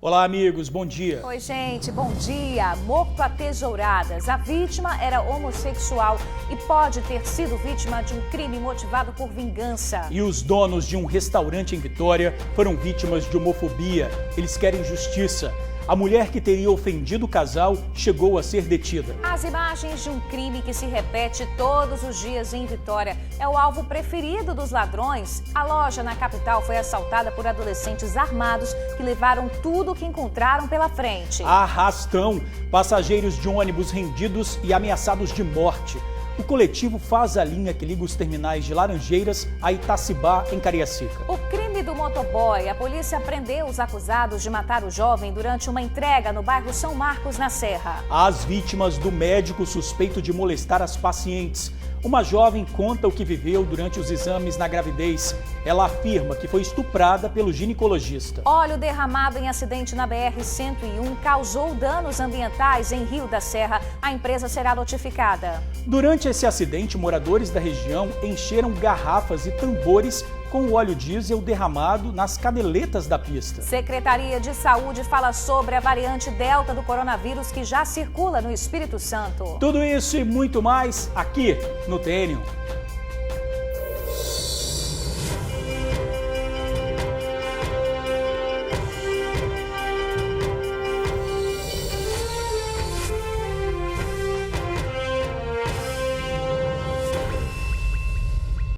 Olá, amigos, bom dia. Oi, gente, bom dia. Morto a tesouradas. A vítima era homossexual e pode ter sido vítima de um crime motivado por vingança. E os donos de um restaurante em Vitória foram vítimas de homofobia. Eles querem justiça. A mulher que teria ofendido o casal chegou a ser detida. As imagens de um crime que se repete todos os dias em Vitória é o alvo preferido dos ladrões. A loja na capital foi assaltada por adolescentes armados que levaram tudo o que encontraram pela frente. Arrastão, passageiros de ônibus rendidos e ameaçados de morte. O coletivo faz a linha que liga os terminais de Laranjeiras a Itacibá, em Cariacica. O crime do motoboy. A polícia prendeu os acusados de matar o jovem durante uma entrega no bairro São Marcos, na Serra. As vítimas do médico suspeito de molestar as pacientes. Uma jovem conta o que viveu durante os exames na gravidez. Ela afirma que foi estuprada pelo ginecologista. Óleo derramado em acidente na BR-101 causou danos ambientais em Rio da Serra. A empresa será notificada. Durante esse acidente, moradores da região encheram garrafas e tambores com o óleo diesel derramado nas caneletas da pista. Secretaria de Saúde fala sobre a variante Delta do coronavírus que já circula no Espírito Santo. Tudo isso e muito mais aqui no TN1.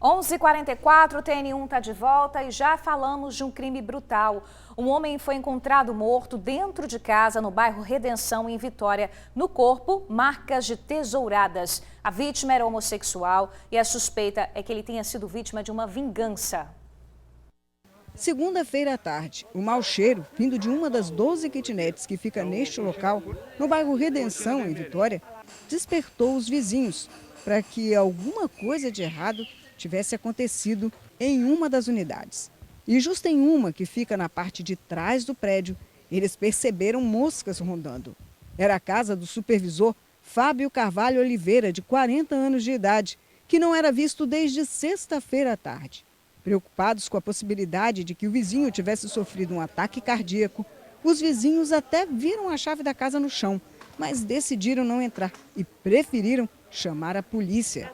Onze 11h44, o TN1 está de volta e já falamos de um crime brutal. Um homem foi encontrado morto dentro de casa no bairro Redenção, em Vitória. No corpo, marcas de tesouradas. A vítima era homossexual e a suspeita é que ele tenha sido vítima de uma vingança. Segunda-feira à tarde, o mau cheiro, vindo de uma das 12 kitnets que fica neste local, no bairro Redenção, em Vitória, despertou os vizinhos para que alguma coisa de errado tivesse acontecido em uma das unidades. E justo em uma que fica na parte de trás do prédio, eles perceberam moscas rondando. Era a casa do supervisor Fábio Carvalho Oliveira, de 40 anos de idade, que não era visto desde sexta-feira à tarde. Preocupados com a possibilidade de que o vizinho tivesse sofrido um ataque cardíaco, os vizinhos até viram a chave da casa no chão, mas decidiram não entrar e preferiram chamar a polícia.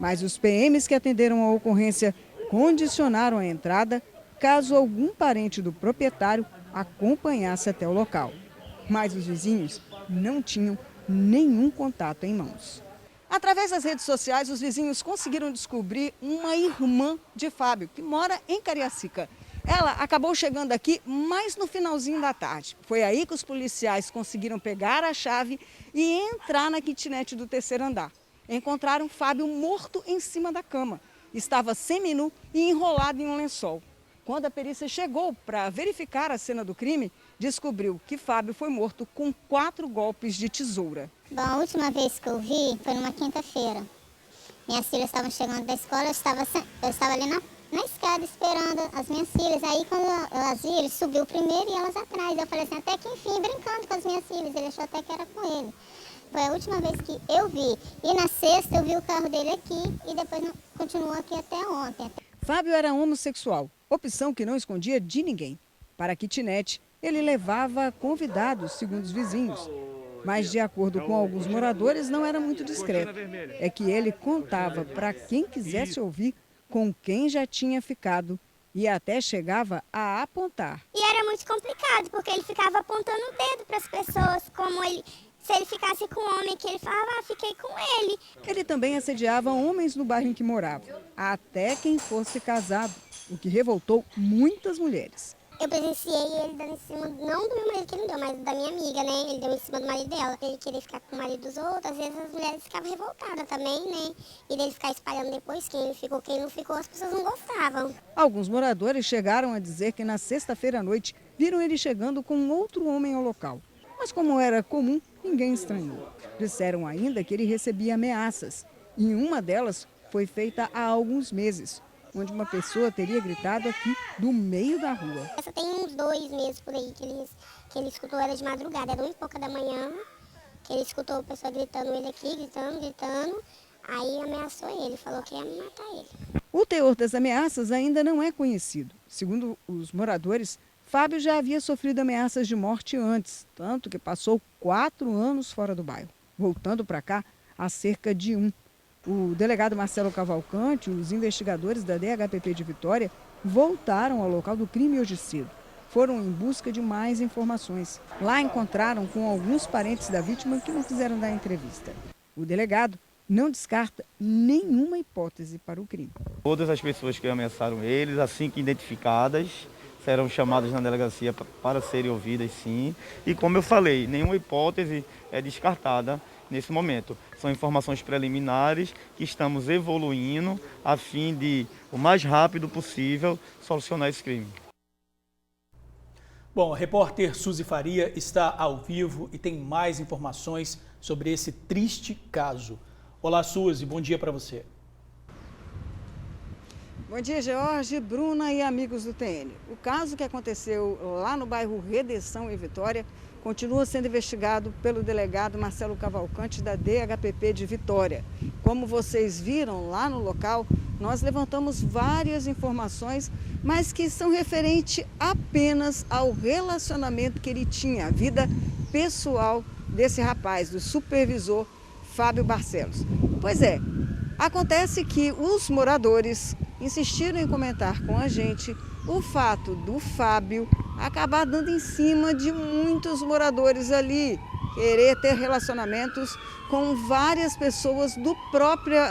Mas os PMs que atenderam a ocorrência condicionaram a entrada caso algum parente do proprietário acompanhasse até o local. Mas os vizinhos não tinham nenhum contato em mãos. Através das redes sociais, os vizinhos conseguiram descobrir uma irmã de Fábio, que mora em Cariacica. Ela acabou chegando aqui mais no finalzinho da tarde. Foi aí que os policiais conseguiram pegar a chave e entrar na kitnet do terceiro andar. Encontraram Fábio morto em cima da cama. Estava seminu e enrolado em um lençol. Quando a perícia chegou para verificar a cena do crime, descobriu que Fábio foi morto com 4 golpes de tesoura. Bom, a última vez que eu vi foi numa quinta-feira. Minhas filhas estavam chegando da escola, eu estava ali na escada esperando as minhas filhas. Aí quando elas viram, ele subiu primeiro e elas atrás. Eu falei assim, até que enfim, brincando com as minhas filhas. Ele achou até que era com ele. Foi a última vez que eu vi. E na sexta eu vi o carro dele aqui e depois continuou aqui até ontem. Fábio era homossexual, opção que não escondia de ninguém. Para a kitnet, ele levava convidados, segundo os vizinhos. Mas, de acordo com alguns moradores, não era muito discreto. É que ele contava para quem quisesse ouvir com quem já tinha ficado e até chegava a apontar. E era muito complicado, porque ele ficava apontando o dedo para as pessoas, como ele... Se ele ficasse com o homem, que ele falava, fiquei com ele. Ele também assediava homens no bairro em que morava, até quem fosse casado, o que revoltou muitas mulheres. Eu presenciei ele dando em cima, não do meu marido que ele deu, mas da minha amiga, né? Ele deu em cima do marido dela. Ele queria ficar com o marido dos outros, às vezes as mulheres ficavam revoltadas também, né? E dele ficar espalhando depois quem ficou, quem não ficou, as pessoas não gostavam. Alguns moradores chegaram a dizer que na sexta-feira à noite viram ele chegando com outro homem ao local. Mas como era comum, ninguém estranhou. Disseram ainda que ele recebia ameaças. E uma delas foi feita há alguns meses, onde uma pessoa teria gritado aqui do meio da rua. Essa tem uns 2 meses por aí que ele escutou, era de madrugada, era 1h pouca da manhã, que ele escutou a pessoa gritando ele aqui, gritando. Aí ameaçou ele, falou que ia matar ele. O teor das ameaças ainda não é conhecido. Segundo os moradores, Fábio já havia sofrido ameaças de morte antes, tanto que passou 4 anos fora do bairro, voltando para cá há cerca de 1. O delegado Marcelo Cavalcante e os investigadores da DHPP de Vitória voltaram ao local do crime hoje cedo. Foram em busca de mais informações. Lá encontraram com alguns parentes da vítima que não quiseram dar entrevista. O delegado não descarta nenhuma hipótese para o crime. Todas as pessoas que ameaçaram eles, assim que identificadas, serão chamadas na delegacia para serem ouvidas, sim. E como eu falei, nenhuma hipótese é descartada nesse momento. São informações preliminares que estamos evoluindo a fim de, o mais rápido possível, solucionar esse crime. Bom, a repórter Suzy Faria está ao vivo e tem mais informações sobre esse triste caso. Olá, Suzy, bom dia para você. Bom dia, George, Bruna e amigos do TN. O caso que aconteceu lá no bairro Redenção, em Vitória, continua sendo investigado pelo delegado Marcelo Cavalcante, da DHPP de Vitória. Como vocês viram lá no local, nós levantamos várias informações, mas que são referentes apenas ao relacionamento que ele tinha, a vida pessoal desse rapaz, do supervisor Fábio Barcelos. Pois é, acontece que os moradores insistiram em comentar com a gente o fato do Fábio acabar dando em cima de muitos moradores ali, querer ter relacionamentos com várias pessoas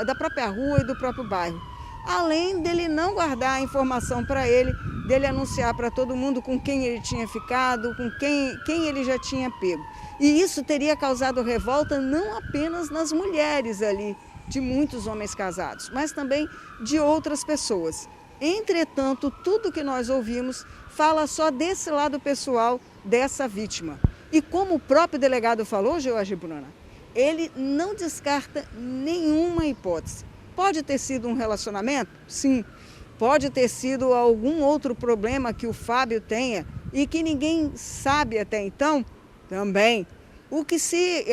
da própria rua e do próprio bairro. Além dele não guardar a informação para ele, dele anunciar para todo mundo com quem ele tinha ficado, com quem ele já tinha pego. E isso teria causado revolta não apenas nas mulheres ali, de muitos homens casados, mas também de outras pessoas. Entretanto, tudo que nós ouvimos fala só desse lado pessoal dessa vítima. E como o próprio delegado falou, George e Bruna, ele não descarta nenhuma hipótese. Pode ter sido um relacionamento? Sim. Pode ter sido algum outro problema que o Fábio tenha e que ninguém sabe até então? Também. O que se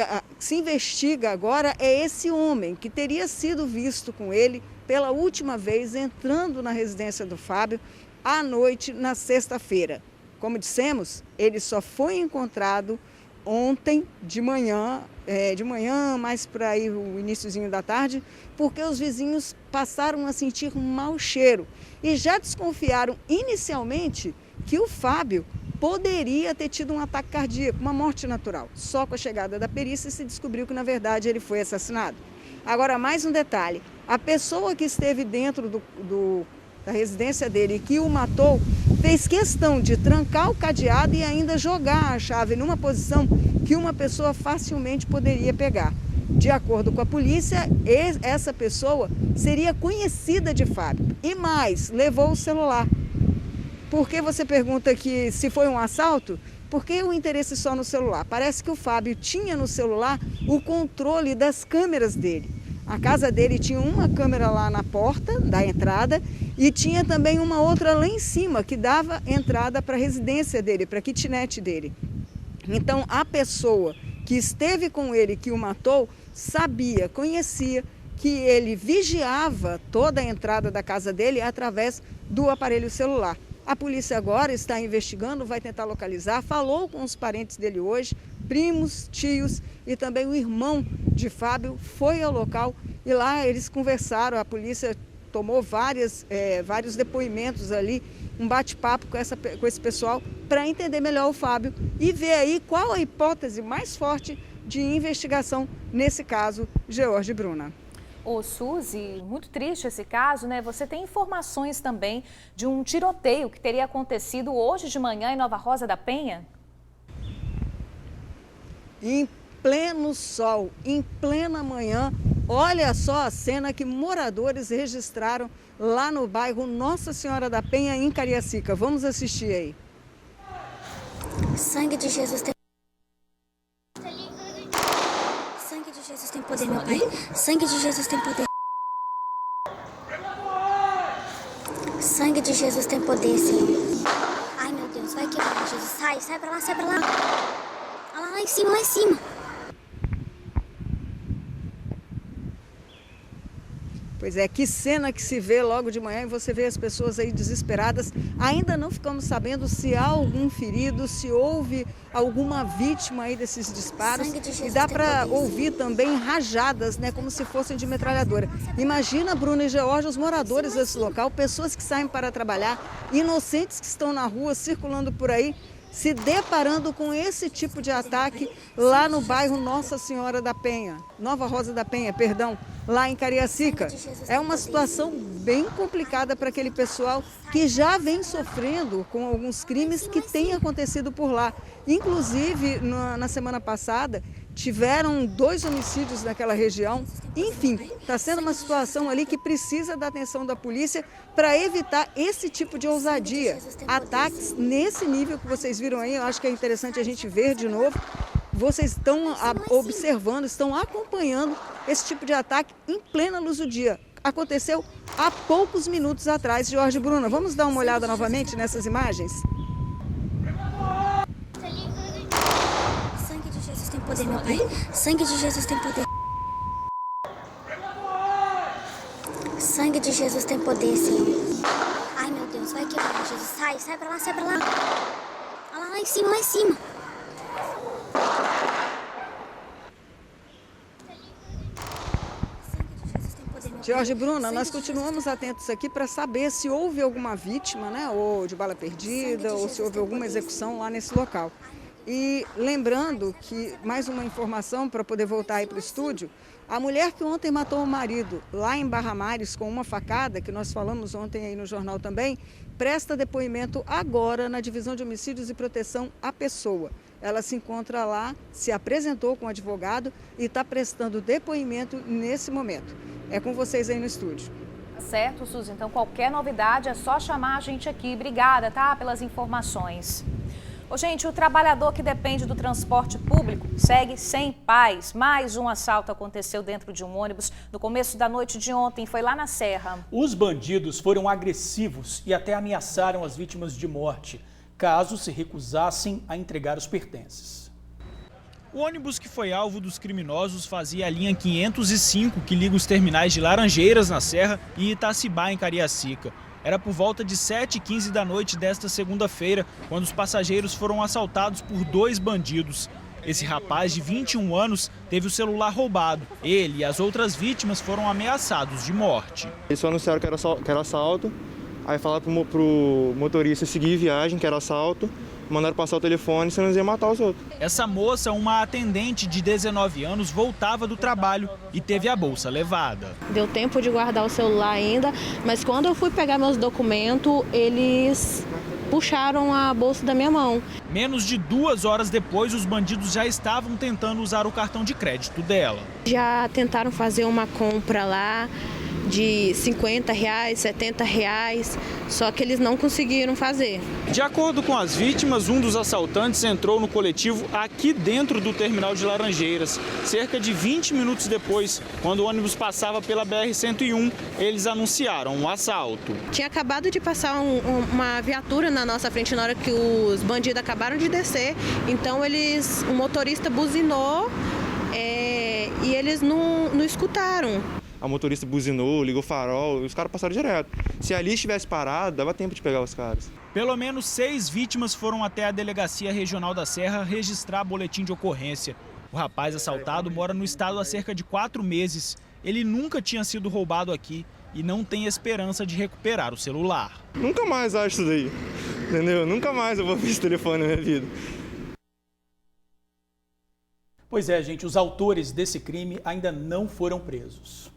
investiga agora é esse homem que teria sido visto com ele pela última vez entrando na residência do Fábio à noite, na sexta-feira. Como dissemos, ele só foi encontrado ontem de manhã, mais para aí o iniciozinho da tarde, porque os vizinhos passaram a sentir um mau cheiro e já desconfiaram inicialmente que o Fábio poderia ter tido um ataque cardíaco, uma morte natural. Só com a chegada da perícia se descobriu que, na verdade, ele foi assassinado. Agora, mais um detalhe. A pessoa que esteve dentro da residência dele e que o matou, fez questão de trancar o cadeado e ainda jogar a chave numa posição que uma pessoa facilmente poderia pegar. De acordo com a polícia, essa pessoa seria conhecida de Fábio. E mais, levou o celular. Por que você pergunta que se foi um assalto? Por que o interesse só no celular? Parece que o Fábio tinha no celular o controle das câmeras dele. A casa dele tinha uma câmera lá na porta da entrada e tinha também uma outra lá em cima que dava entrada para a residência dele, para a kitnet dele. Então a pessoa que esteve com ele, que o matou, sabia, conhecia que ele vigiava toda a entrada da casa dele através do aparelho celular. A polícia agora está investigando, vai tentar localizar, falou com os parentes dele hoje, primos, tios e também o irmão de Fábio foi ao local e lá eles conversaram, a polícia tomou vários depoimentos ali, um bate-papo com esse pessoal para entender melhor o Fábio e ver aí qual a hipótese mais forte de investigação nesse caso, George e Bruna. Ô Suzy, muito triste esse caso, né? Você tem informações também de um tiroteio que teria acontecido hoje de manhã em Nova Rosa da Penha? Em pleno sol, em plena manhã, olha só a cena que moradores registraram lá no bairro Nossa Senhora da Penha, em Cariacica. Vamos assistir aí. Sangue de Jesus tem... Sangue de Jesus tem poder, meu Pai. Sangue de Jesus tem poder. Sangue de Jesus tem poder, Senhor. Ai, meu Deus, vai quebrar, Jesus. Sai pra lá, sai pra lá. Olha lá em cima, lá em cima. Pois é, que cena que se vê logo de manhã e você vê as pessoas aí desesperadas. Ainda não ficamos sabendo se há algum ferido, se houve alguma vítima aí desses disparos. E dá para ouvir também rajadas, né, como se fossem de metralhadora. Imagina, Bruno e George, os moradores desse local, pessoas que saem para trabalhar, inocentes que estão na rua, circulando por aí, se deparando com esse tipo de ataque lá no bairro Nossa Senhora da Penha, Nova Rosa da Penha, perdão, lá em Cariacica. É uma situação bem complicada para aquele pessoal que já vem sofrendo com alguns crimes que têm acontecido por lá. Inclusive, na semana passada, tiveram 2 homicídios naquela região. Enfim, está sendo uma situação ali que precisa da atenção da polícia para evitar esse tipo de ousadia. Ataques nesse nível que vocês viram aí, eu acho que é interessante a gente ver de novo. Vocês estão observando, estão acompanhando esse tipo de ataque em plena luz do dia. Aconteceu há poucos minutos atrás. Jorge, Bruna, vamos dar uma olhada novamente nessas imagens? Sangue de Jesus tem poder, meu Pai. Sangue de Jesus tem poder. Sangue de Jesus tem poder, Senhor. Ai, meu Deus, vai quebrar, Jesus. Sai pra lá, sai pra lá. Olha lá em cima, lá em cima. Jorge e Bruna, nós continuamos atentos aqui para saber se houve alguma vítima, né, ou de bala perdida, ou se houve alguma execução lá nesse local. E lembrando que, mais uma informação para poder voltar aí para o estúdio, a mulher que ontem matou o marido lá em Barra Mares com uma facada, que nós falamos ontem aí no jornal também, presta depoimento agora na Divisão de Homicídios e Proteção à Pessoa. Ela se encontra lá, se apresentou com o advogado e está prestando depoimento nesse momento. É com vocês aí no estúdio. Certo, Suzy. Então, qualquer novidade é só chamar a gente aqui. Obrigada, tá, pelas informações. Ô, gente, o trabalhador que depende do transporte público segue sem paz. Mais um assalto aconteceu dentro de um ônibus no começo da noite de ontem. Foi lá na Serra. Os bandidos foram agressivos e até ameaçaram as vítimas de morte, caso se recusassem a entregar os pertences. O ônibus que foi alvo dos criminosos fazia a linha 505, que liga os terminais de Laranjeiras, na Serra, e Itacibá, em Cariacica. Era por volta de 7h15 da noite desta segunda-feira, quando os passageiros foram assaltados por 2 bandidos. Esse rapaz de 21 anos teve o celular roubado. Ele e as outras vítimas foram ameaçados de morte. Eles só anunciaram que era assalto, aí falaram pro motorista seguir viagem, que era assalto. Mandaram passar o telefone, senão eles iam matar os outros. Essa moça, uma atendente de 19 anos, voltava do trabalho e teve a bolsa levada. Deu tempo de guardar o celular ainda, mas quando eu fui pegar meus documentos, eles puxaram a bolsa da minha mão. Menos de 2 horas depois, os bandidos já estavam tentando usar o cartão de crédito dela. Já tentaram fazer uma compra lá de R$50, R$70, só que eles não conseguiram fazer. De acordo com as vítimas, um dos assaltantes entrou no coletivo aqui dentro do terminal de Laranjeiras. Cerca de 20 minutos depois, quando o ônibus passava pela BR-101, eles anunciaram um assalto. Tinha acabado de passar uma viatura na nossa frente na hora que os bandidos acabaram de descer, então o motorista buzinou e eles não escutaram. A motorista buzinou, ligou o farol, e os caras passaram direto. Se ali estivesse parado, dava tempo de pegar os caras. Pelo menos 6 vítimas foram até a Delegacia Regional da Serra registrar boletim de ocorrência. O rapaz assaltado mora no estado há cerca de 4 meses. Ele nunca tinha sido roubado aqui e não tem esperança de recuperar o celular. Nunca mais acho isso daí, entendeu? Nunca mais eu vou ver esse telefone na minha vida. Pois é, gente, os autores desse crime ainda não foram presos.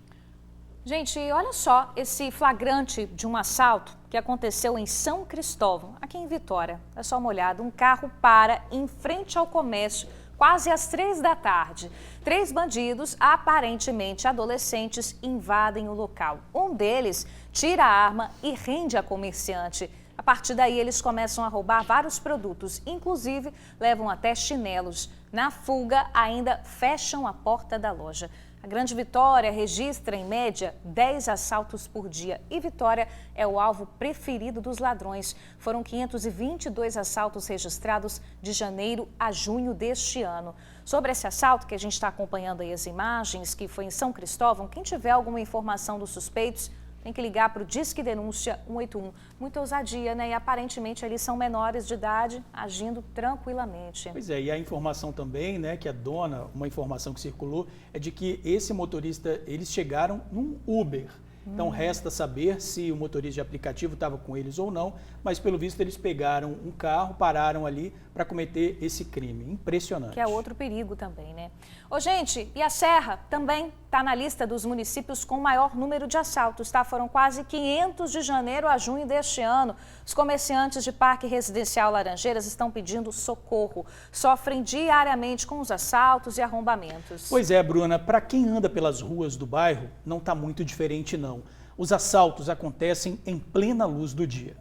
Gente, olha só esse flagrante de um assalto que aconteceu em São Cristóvão, aqui em Vitória. É só uma olhada, um carro para em frente ao comércio, quase às 3 da tarde. 3 bandidos, aparentemente adolescentes, invadem o local. Um deles tira a arma e rende a comerciante. A partir daí, eles começam a roubar vários produtos, inclusive levam até chinelos. Na fuga, ainda fecham a porta da loja. A Grande Vitória registra, em média, 10 assaltos por dia. E Vitória é o alvo preferido dos ladrões. Foram 522 assaltos registrados de janeiro a junho deste ano. Sobre esse assalto, que a gente está acompanhando aí as imagens, que foi em São Cristóvão, quem tiver alguma informação dos suspeitos, tem que ligar para o Disque Denúncia 181. Muita ousadia, né? E aparentemente eles são menores de idade, agindo tranquilamente. Pois é, e a informação também, né, que a dona, uma informação que circulou, é de que esse motorista, eles chegaram num Uber. Então resta saber se o motorista de aplicativo estava com eles ou não, mas pelo visto eles pegaram um carro, pararam ali para cometer esse crime. Impressionante. Que é outro perigo também, né? Ô, gente, e a Serra também está na lista dos municípios com maior número de assaltos, tá? Foram quase 500 de janeiro a junho deste ano. Os comerciantes de Parque Residencial Laranjeiras estão pedindo socorro. Sofrem diariamente com os assaltos e arrombamentos. Pois é, Bruna, para quem anda pelas ruas do bairro, não está muito diferente não. Os assaltos acontecem em plena luz do dia.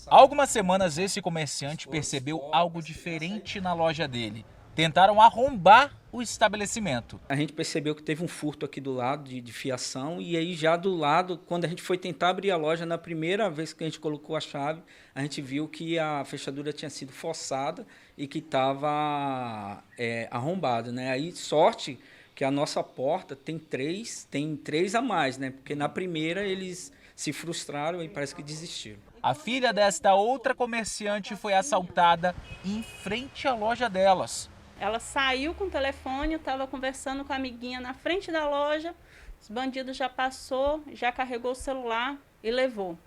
Há algumas semanas esse comerciante percebeu algo diferente na loja dele. Tentaram arrombar o estabelecimento. A gente percebeu que teve um furto aqui do lado de fiação e aí já do lado, quando a gente foi tentar abrir a loja, na primeira vez que a gente colocou a chave, a gente viu que a fechadura tinha sido forçada e que estava arrombada, né? Aí sorte que a nossa porta tem três a mais, né? Porque na primeira eles se frustraram e parece que desistiram. A filha desta outra comerciante foi assaltada em frente à loja delas. Ela saiu com o telefone, estava conversando com a amiguinha na frente da loja, os bandidos já passou, já carregou o celular e levou.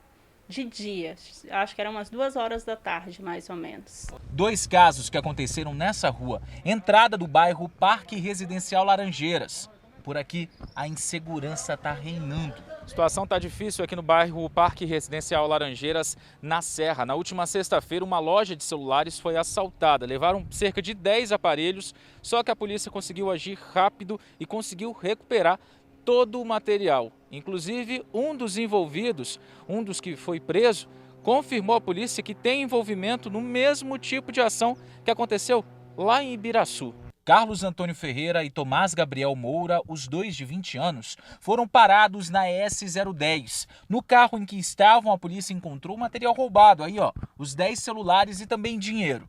De dia, acho que eram umas 2 horas da tarde, mais ou menos. 2 casos que aconteceram nessa rua, entrada do bairro Parque Residencial Laranjeiras. Por aqui, a insegurança está reinando. A situação está difícil aqui no bairro Parque Residencial Laranjeiras, na Serra. Na última sexta-feira, uma loja de celulares foi assaltada. Levaram cerca de 10 aparelhos, só que a polícia conseguiu agir rápido e conseguiu recuperar todo o material. Inclusive, um dos envolvidos, um dos que foi preso, confirmou à polícia que tem envolvimento no mesmo tipo de ação que aconteceu lá em Ibiraçu. Carlos Antônio Ferreira e Tomás Gabriel Moura, os dois de 20 anos, foram parados na S010. No carro em que estavam, a polícia encontrou material roubado, aí ó, os 10 celulares e também dinheiro.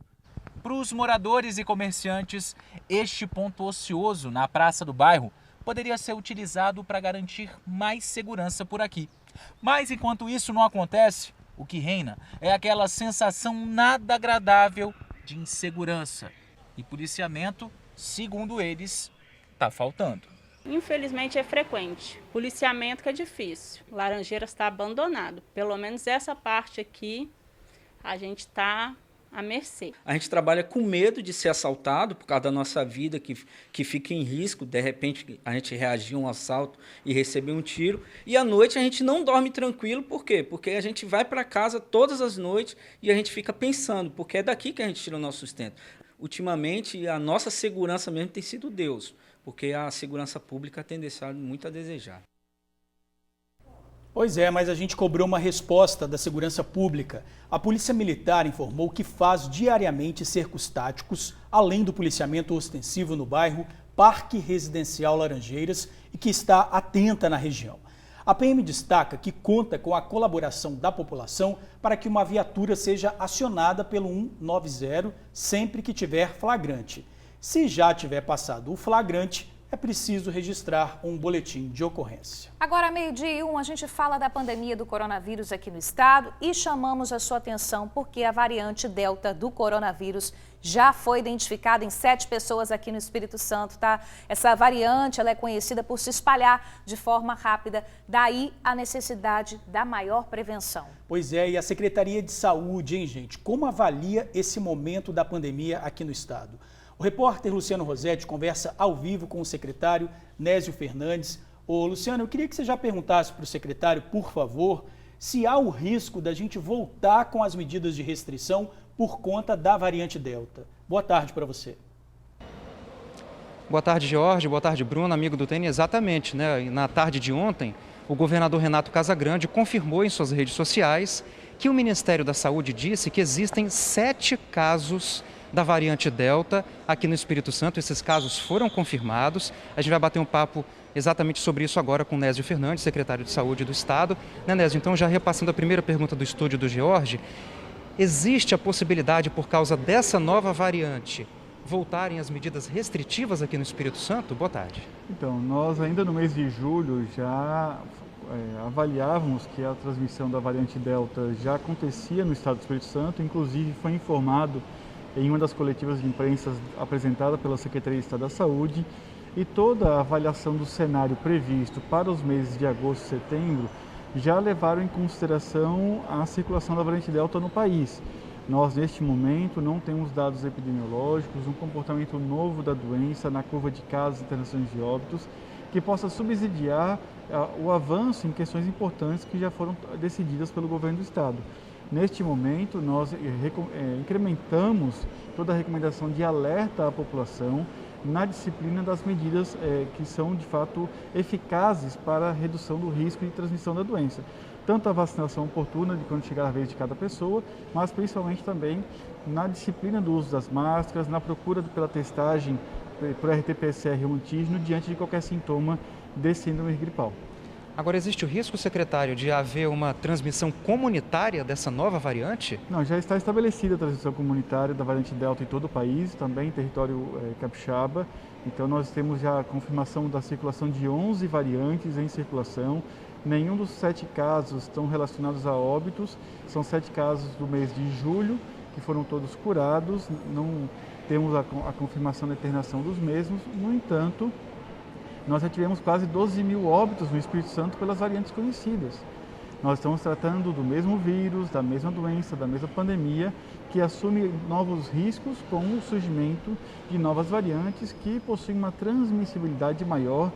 Para os moradores e comerciantes, este ponto ocioso na praça do bairro poderia ser utilizado para garantir mais segurança por aqui. Mas enquanto isso não acontece, o que reina é aquela sensação nada agradável de insegurança. E policiamento, segundo eles, está faltando. Infelizmente é frequente. Policiamento que é difícil. Laranjeiras está abandonado. Pelo menos essa parte aqui a gente está à mercê. A gente trabalha com medo de ser assaltado por causa da nossa vida que fica em risco. De repente a gente reagir a um assalto e receber um tiro. E à noite a gente não dorme tranquilo. Por quê? Porque a gente vai para casa todas as noites e a gente fica pensando, porque é daqui que a gente tira o nosso sustento. Ultimamente, a nossa segurança mesmo tem sido Deus, porque a segurança pública tem deixado muito a desejar. Pois é, mas a gente cobrou uma resposta da segurança pública. A Polícia Militar informou que faz diariamente cercos táticos, além do policiamento ostensivo no bairro Parque Residencial Laranjeiras e que está atenta na região. A PM destaca que conta com a colaboração da população para que uma viatura seja acionada pelo 190 sempre que tiver flagrante. Se já tiver passado o flagrante, é preciso registrar um boletim de ocorrência. Agora, 12:01, a gente fala da pandemia do coronavírus aqui no estado e chamamos a sua atenção porque a variante Delta do coronavírus já foi identificada em 7 pessoas aqui no Espírito Santo, tá? Essa variante, ela é conhecida por se espalhar de forma rápida, daí a necessidade da maior prevenção. Pois é, e a Secretaria de Saúde, hein, gente? Como avalia esse momento da pandemia aqui no estado? O repórter Luciano Rosetti conversa ao vivo com o secretário Nésio Fernandes. Ô, Luciano, eu queria que você já perguntasse para o secretário, por favor, se há o risco da gente voltar com as medidas de restrição por conta da variante Delta. Boa tarde para você. Boa tarde, Jorge. Boa tarde, Bruno, amigo do TN. Exatamente, né? Na tarde de ontem, o governador Renato Casagrande confirmou em suas redes sociais que o Ministério da Saúde disse que existem 7 casos da variante Delta aqui no Espírito Santo. Esses casos foram confirmados. A gente vai bater um papo exatamente sobre isso agora com Nésio Fernandes, secretário de Saúde do Estado. Né, Nésio? Então, já repassando a primeira pergunta do estúdio do George, existe a possibilidade, por causa dessa nova variante, voltarem as medidas restritivas aqui no Espírito Santo? Boa tarde. Então, nós ainda no mês de julho já avaliávamos que a transmissão da variante Delta já acontecia no estado do Espírito Santo, inclusive foi informado em uma das coletivas de imprensa apresentada pela Secretaria de Estado da Saúde, e toda a avaliação do cenário previsto para os meses de agosto e setembro já levaram em consideração a circulação da variante Delta no país. Nós, neste momento, não temos dados epidemiológicos, um comportamento novo da doença na curva de casos e internações de óbitos, que possa subsidiar o avanço em questões importantes que já foram decididas pelo governo do Estado. Neste momento, nós incrementamos toda a recomendação de alerta à população na disciplina das medidas que são, de fato, eficazes para a redução do risco de transmissão da doença. Tanto a vacinação oportuna de quando chegar a vez de cada pessoa, mas principalmente também na disciplina do uso das máscaras, na procura pela testagem por RT-PCR ou antígeno diante de qualquer sintoma de síndrome gripal. Agora, existe o risco, secretário, de haver uma transmissão comunitária dessa nova variante? Não, já está estabelecida a transmissão comunitária da variante Delta em todo o país, também em território capixaba. Então, nós temos já a confirmação da circulação de 11 variantes em circulação. Nenhum dos 7 casos estão relacionados a óbitos. São 7 casos do mês de julho, que foram todos curados. Não temos a confirmação da internação dos mesmos. No entanto, nós já tivemos quase 12 mil óbitos no Espírito Santo pelas variantes conhecidas. Nós estamos tratando do mesmo vírus, da mesma doença, da mesma pandemia, que assume novos riscos com o surgimento de novas variantes que possuem uma transmissibilidade maior.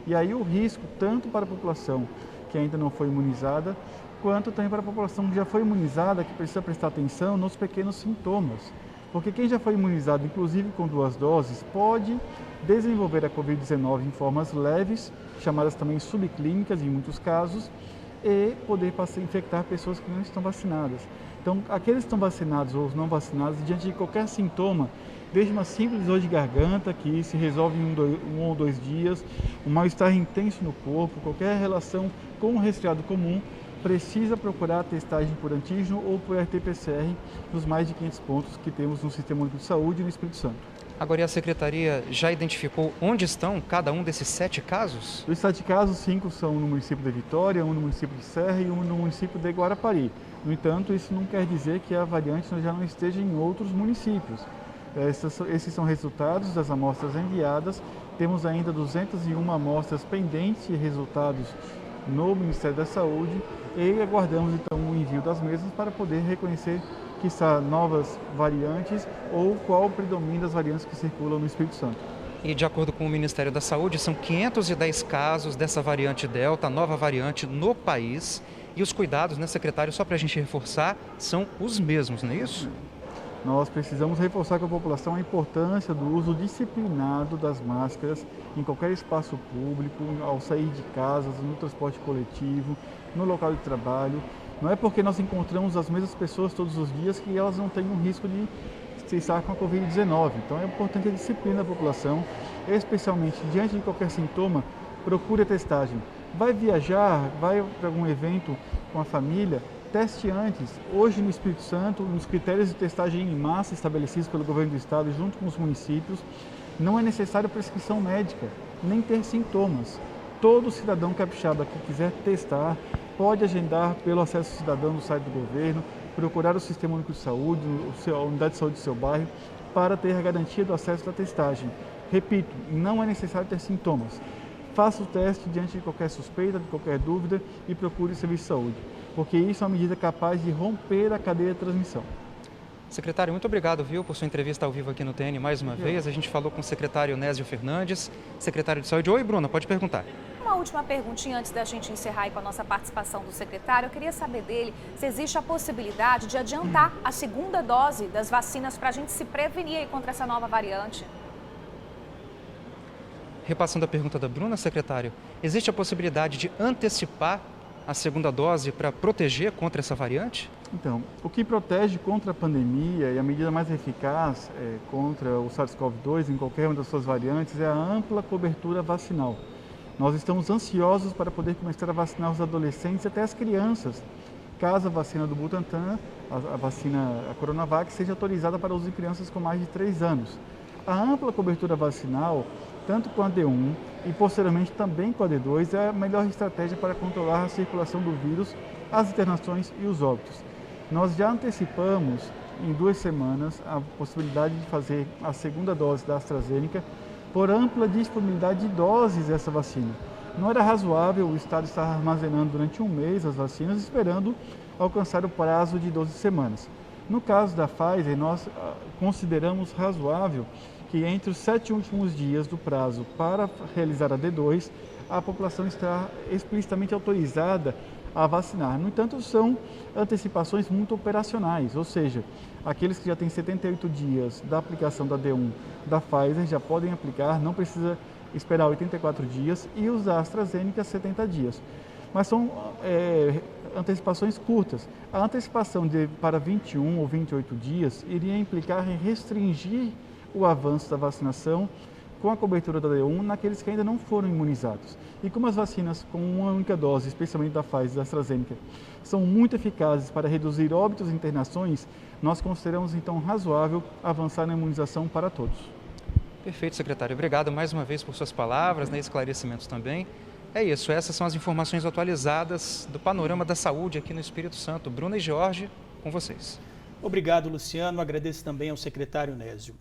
E aí o risco, tanto para a população que ainda não foi imunizada, quanto também para a população que já foi imunizada, que precisa prestar atenção nos pequenos sintomas. Porque quem já foi imunizado, inclusive com 2 doses, pode desenvolver a Covid-19 em formas leves, chamadas também subclínicas em muitos casos, e poder infectar pessoas que não estão vacinadas. Então, aqueles que estão vacinados ou os não vacinados, diante de qualquer sintoma, desde uma simples dor de garganta, que se resolve em 1 ou 2 dias, um mal-estar intenso no corpo, qualquer relação com um resfriado comum, precisa procurar a testagem por antígeno ou por RT-PCR nos mais de 500 pontos que temos no Sistema Único de Saúde e no Espírito Santo. Agora, e a Secretaria já identificou onde estão cada um desses 7 casos? Dos 7 casos, 5 são no município de Vitória, 1 no município de Serra e 1 no município de Guarapari. No entanto, isso não quer dizer que a variante já não esteja em outros municípios. Esses são resultados das amostras enviadas. Temos ainda 201 amostras pendentes de resultados no Ministério da Saúde e aguardamos então o envio das mesmas para poder reconhecer que são novas variantes ou qual o predomínio das variantes que circulam no Espírito Santo. E de acordo com o Ministério da Saúde, são 510 casos dessa variante Delta, a nova variante no país. E os cuidados, né, secretário, só para a gente reforçar, são os mesmos, não é isso? Nós precisamos reforçar com a população a importância do uso disciplinado das máscaras em qualquer espaço público, ao sair de casa, no transporte coletivo, no local de trabalho. Não é porque nós encontramos as mesmas pessoas todos os dias que elas não têm um risco de estar com a Covid-19. Então é importante a disciplina da população, especialmente diante de qualquer sintoma, procure a testagem. Vai viajar, vai para algum evento com a família, teste antes. Hoje no Espírito Santo, nos critérios de testagem em massa estabelecidos pelo governo do estado junto com os municípios, não é necessário prescrição médica, nem ter sintomas. Todo cidadão capixaba que quiser testar pode agendar pelo acesso cidadão no site do governo, procurar o Sistema Único de Saúde, a unidade de saúde do seu bairro, para ter a garantia do acesso da testagem. Repito, não é necessário ter sintomas. Faça o teste diante de qualquer suspeita, de qualquer dúvida e procure o serviço de saúde, porque isso é uma medida capaz de romper a cadeia de transmissão. Secretário, muito obrigado, viu, por sua entrevista ao vivo aqui no TN mais uma vez. A gente falou com o secretário Nésio Fernandes, secretário de Saúde. Oi, Bruna, pode perguntar. Uma última perguntinha antes da gente encerrar aí com a nossa participação do secretário. Eu queria saber dele se existe a possibilidade de adiantar a 2ª dose das vacinas para a gente se prevenir aí contra essa nova variante. Repassando a pergunta da Bruna, secretário, existe a possibilidade de antecipar a 2ª dose para proteger contra essa variante? Então, o que protege contra a pandemia e a medida mais eficaz contra o SARS-CoV-2 em qualquer uma das suas variantes é a ampla cobertura vacinal. Nós estamos ansiosos para poder começar a vacinar os adolescentes e até as crianças, caso a vacina do Butantan, a vacina a Coronavac, seja autorizada para uso em crianças com mais de 3 anos. A ampla cobertura vacinal, tanto com a D1 e posteriormente também com a D2, é a melhor estratégia para controlar a circulação do vírus, as internações e os óbitos. Nós já antecipamos em 2 semanas a possibilidade de fazer a segunda dose da AstraZeneca por ampla disponibilidade de doses dessa vacina. Não era razoável o Estado estar armazenando durante 1 mês as vacinas, esperando alcançar o prazo de 12 semanas. No caso da Pfizer, nós consideramos razoável que entre os 7 últimos dias do prazo para realizar a D2, a população está explicitamente autorizada a vacinar. No entanto, são antecipações muito operacionais, ou seja, aqueles que já têm 78 dias da aplicação da D1 da Pfizer já podem aplicar, não precisa esperar 84 dias, e os da AstraZeneca 70 dias. Mas são antecipações curtas. A antecipação para 21 ou 28 dias iria implicar em restringir o avanço da vacinação com a cobertura da D1 naqueles que ainda não foram imunizados. E como as vacinas com uma única dose, especialmente da Pfizer e da AstraZeneca, são muito eficazes para reduzir óbitos e internações, nós consideramos então razoável avançar na imunização para todos. Perfeito, secretário. Obrigado mais uma vez por suas palavras, esclarecimentos também. É isso, essas são as informações atualizadas do panorama da saúde aqui no Espírito Santo. Bruna e Jorge, com vocês. Obrigado, Luciano. Agradeço também ao secretário Nésio.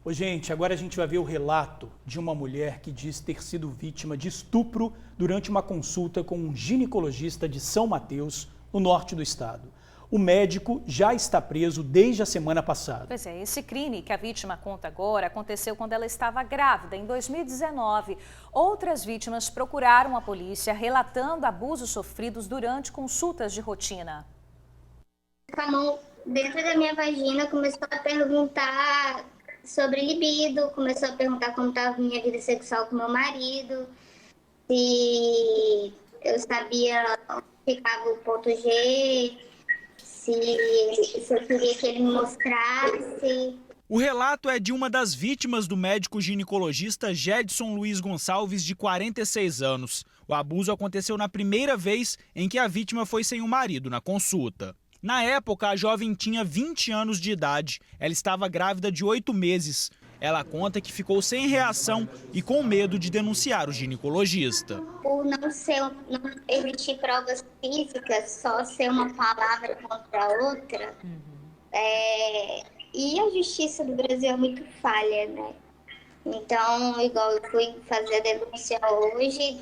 Ô, gente, agora a gente vai ver o relato de uma mulher que diz ter sido vítima de estupro durante uma consulta com um ginecologista de São Mateus, no norte do estado. O médico já está preso desde a semana passada. Pois é, esse crime que a vítima conta agora aconteceu quando ela estava grávida, em 2019. Outras vítimas procuraram a polícia relatando abusos sofridos durante consultas de rotina. Com a mão dentro da minha vagina, começou a perguntar sobre libido, começou a perguntar como estava minha vida sexual com meu marido, se eu sabia onde ficava o ponto G, se eu queria que ele me mostrasse. O relato é de uma das vítimas do médico ginecologista Jedson Luiz Gonçalves, de 46 anos. O abuso aconteceu na primeira vez em que a vítima foi sem o marido na consulta. Na época, a jovem tinha 20 anos de idade. Ela estava grávida de 8 meses. Ela conta que ficou sem reação e com medo de denunciar o ginecologista. Por não existir provas físicas, só ser uma palavra contra a outra. E a justiça do Brasil é muito falha, né? Então, igual eu fui fazer a denúncia hoje,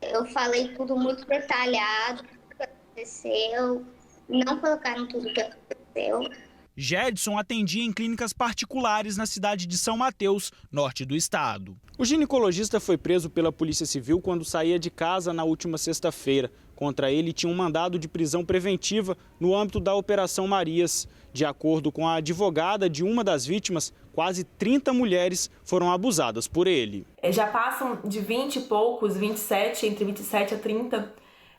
eu falei tudo muito detalhado, o que aconteceu. Não colocaram tudo o que aconteceu. Jedson atendia em clínicas particulares na cidade de São Mateus, norte do estado. O ginecologista foi preso pela Polícia Civil quando saía de casa na última sexta-feira. Contra ele tinha um mandado de prisão preventiva no âmbito da Operação Marias. De acordo com a advogada de uma das vítimas, quase 30 mulheres foram abusadas por ele. Já passam de 20 e poucos, 27, entre 27 a 30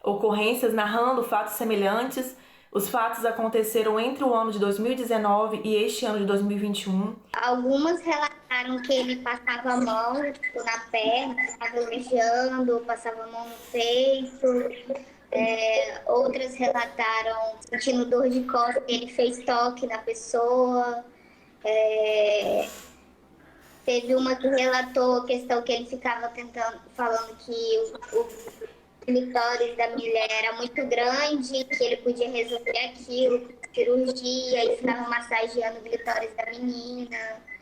ocorrências narrando fatos semelhantes. Os fatos aconteceram entre o ano de 2019 e este ano de 2021. Algumas relataram que ele passava a mão na perna, estava beijando, passava a mão no peito. Outras relataram sentindo dor de costas, que ele fez toque na pessoa. Teve uma que relatou a questão que ele ficava falando que o clitóris da mulher era muito grande, que ele podia resolver aquilo com cirurgia, e ficava massageando o clitóris da menina.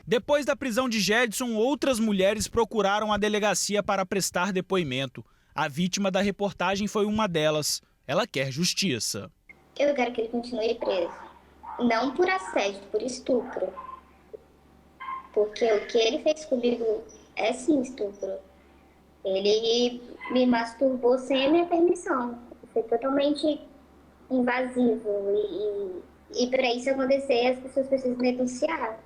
Depois da prisão de Jedson, outras mulheres procuraram a delegacia para prestar depoimento. A vítima da reportagem foi uma delas. Ela quer justiça. Eu quero que ele continue preso. Não por assédio, por estupro. Porque o que ele fez comigo é sim estupro. Ele me masturbou sem a minha permissão. Foi totalmente invasivo. E para isso acontecer, as pessoas precisam denunciar.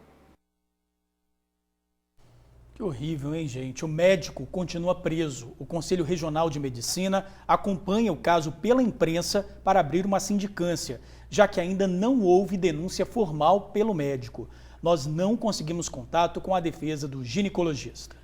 Que horrível, hein, gente? O médico continua preso. O Conselho Regional de Medicina acompanha o caso pela imprensa para abrir uma sindicância, já que ainda não houve denúncia formal pelo médico. Nós não conseguimos contato com a defesa do ginecologista.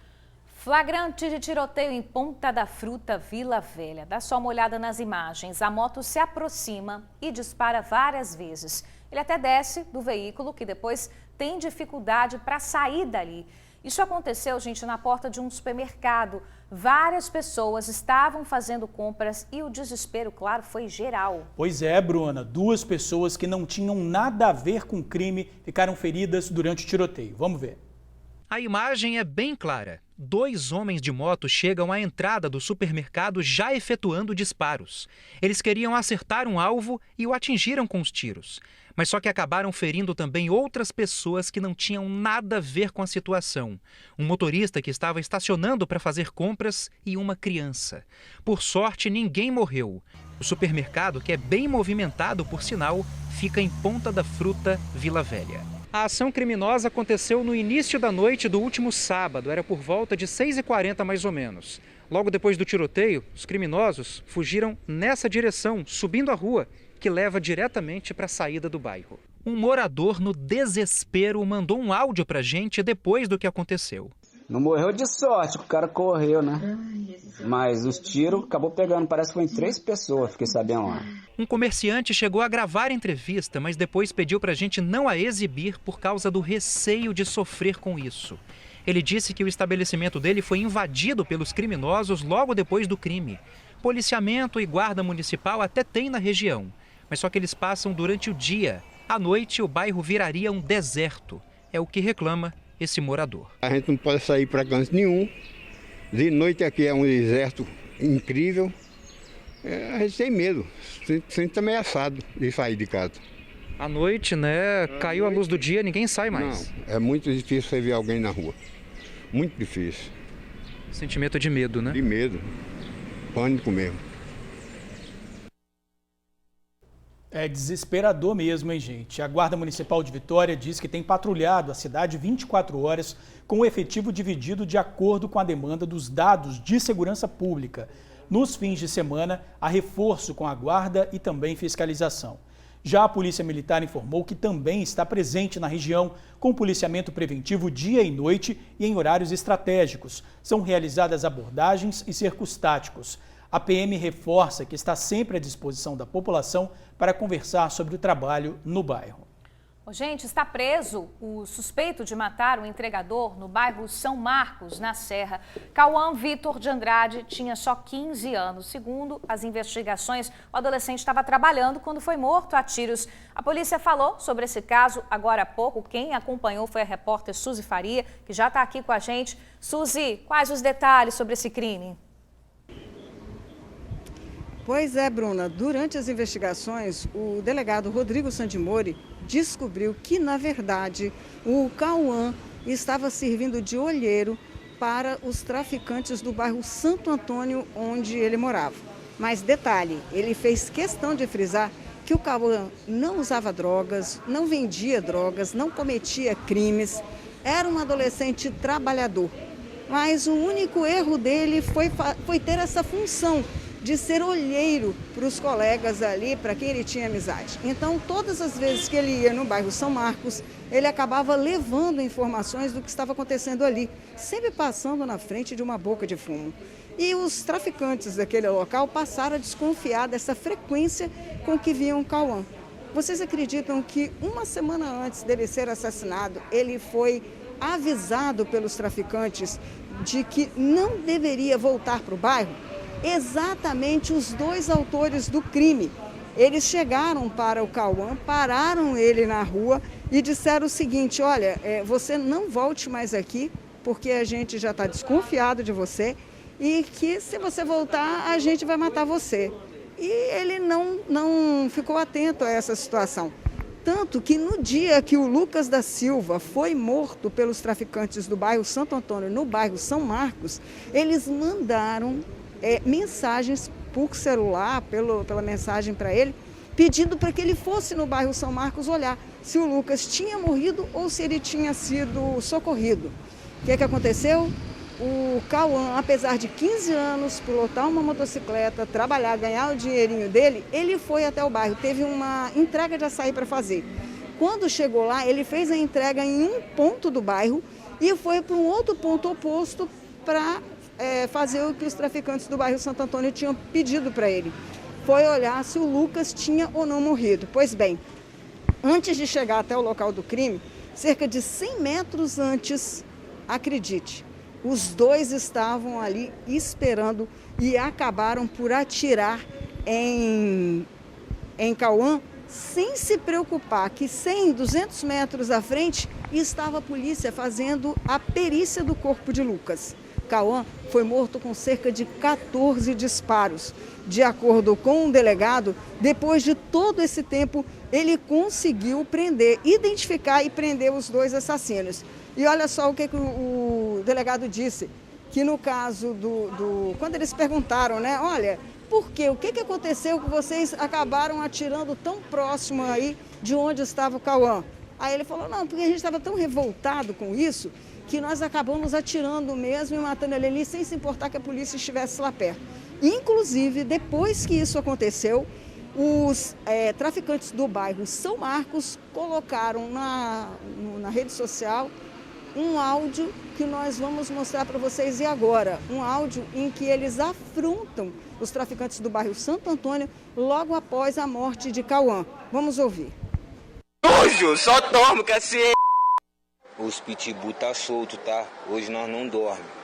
Flagrante de tiroteio em Ponta da Fruta, Vila Velha. Dá só uma olhada nas imagens. A moto se aproxima e dispara várias vezes. Ele até desce do veículo, que depois tem dificuldade para sair dali. Isso aconteceu, gente, na porta de um supermercado. Várias pessoas estavam fazendo compras e o desespero, claro, foi geral. Pois é, Bruna. 2 pessoas que não tinham nada a ver com o crime ficaram feridas durante o tiroteio. Vamos ver. A imagem é bem clara. 2 homens de moto chegam à entrada do supermercado já efetuando disparos. Eles queriam acertar um alvo e o atingiram com os tiros. Mas só que acabaram ferindo também outras pessoas que não tinham nada a ver com a situação. Um motorista que estava estacionando para fazer compras e uma criança. Por sorte, ninguém morreu. O supermercado, que é bem movimentado por sinal, fica em Ponta da Fruta, Vila Velha. A ação criminosa aconteceu no início da noite do último sábado, era por volta de 6h40 mais ou menos. Logo depois do tiroteio, os criminosos fugiram nessa direção, subindo a rua, que leva diretamente para a saída do bairro. Um morador, no desespero, mandou um áudio para a gente depois do que aconteceu. Não morreu de sorte, o cara correu, né? Mas os tiros acabou pegando, parece que foi em 3 pessoas, fiquei sabendo lá. Um comerciante chegou a gravar a entrevista, mas depois pediu para a gente não a exibir por causa do receio de sofrer com isso. Ele disse que o estabelecimento dele foi invadido pelos criminosos logo depois do crime. Policiamento e guarda municipal até tem na região, mas só que eles passam durante o dia. À noite, o bairro viraria um deserto. É o que reclama esse morador. A gente não pode sair para canto nenhum. De noite aqui é um deserto incrível. A gente tem medo, sente ameaçado de sair de casa. À noite, né? Caiu a luz do dia, ninguém sai mais. Não, é muito difícil você ver alguém na rua. Muito difícil. Sentimento de medo, né? De medo. Pânico mesmo. É desesperador mesmo, hein, gente? A Guarda Municipal de Vitória diz que tem patrulhado a cidade 24 horas com o efetivo dividido de acordo com a demanda dos dados de segurança pública. Nos fins de semana, há reforço com a guarda e também fiscalização. Já a Polícia Militar informou que também está presente na região com policiamento preventivo dia e noite e em horários estratégicos. São realizadas abordagens e cercos táticos. A PM reforça que está sempre à disposição da população para conversar sobre o trabalho no bairro. Gente, está preso o suspeito de matar o entregador no bairro São Marcos, na Serra. Cauã Vitor de Andrade tinha só 15 anos. Segundo as investigações, o adolescente estava trabalhando quando foi morto a tiros. A polícia falou sobre esse caso agora há pouco. Quem acompanhou foi a repórter Suzy Faria, que já está aqui com a gente. Suzy, quais os detalhes sobre esse crime? Pois é, Bruna. Durante as investigações, o delegado Rodrigo Sandimori descobriu que, na verdade, o Cauã estava servindo de olheiro para os traficantes do bairro Santo Antônio, onde ele morava. Mas detalhe, ele fez questão de frisar que o Cauã não usava drogas, não vendia drogas, não cometia crimes, era um adolescente trabalhador. Mas o único erro dele foi ter essa função de ser olheiro para os colegas ali, para quem ele tinha amizade. Então, todas as vezes que ele ia no bairro São Marcos, ele acabava levando informações do que estava acontecendo ali, sempre passando na frente de uma boca de fumo. E os traficantes daquele local passaram a desconfiar dessa frequência com que viam o Cauã. Vocês acreditam que uma semana antes dele ser assassinado, ele foi avisado pelos traficantes de que não deveria voltar para o bairro? Exatamente os 2 autores do crime. Eles chegaram para o Cauã, pararam ele na rua e disseram o seguinte: olha, você não volte mais aqui, porque a gente já está desconfiado de você e que se você voltar, a gente vai matar você. E ele não ficou atento a essa situação. Tanto que no dia que o Lucas da Silva foi morto pelos traficantes do bairro Santo Antônio, no bairro São Marcos, eles mandaram mensagens por celular, pela mensagem para ele, pedindo para que ele fosse no bairro São Marcos olhar se o Lucas tinha morrido ou se ele tinha sido socorrido. O que aconteceu? O Cauã, apesar de 15 anos, pilotar uma motocicleta, trabalhar, ganhar o dinheirinho dele, ele foi até o bairro, teve uma entrega de açaí para fazer. Quando chegou lá, ele fez a entrega em um ponto do bairro e foi para um outro ponto oposto para fazer o que os traficantes do bairro Santo Antônio tinham pedido para ele. Foi olhar se o Lucas tinha ou não morrido. Pois bem, antes de chegar até o local do crime, cerca de 100 metros antes, acredite, os dois estavam ali esperando e acabaram por atirar em Cauã, sem se preocupar que 100, 200 metros à frente estava a polícia fazendo a perícia do corpo de Lucas. Cauã foi morto com cerca de 14 disparos. De acordo com o delegado, depois de todo esse tempo, ele conseguiu identificar e prender os dois assassinos. E olha só o que o delegado disse, que no caso quando eles perguntaram, né, olha, por quê? O que aconteceu que vocês acabaram atirando tão próximo aí de onde estava o Cauã? Aí ele falou, não, porque a gente estava tão revoltado com isso, que nós acabamos atirando mesmo e matando ele ali sem se importar que a polícia estivesse lá perto. Inclusive, depois que isso aconteceu, os traficantes do bairro São Marcos colocaram na rede social um áudio que nós vamos mostrar para vocês agora. Um áudio em que eles afrontam os traficantes do bairro Santo Antônio logo após a morte de Cauã. Vamos ouvir. Nojo, só dorme, cacete. Os pitbull tá solto, tá? Hoje nós não dormimos.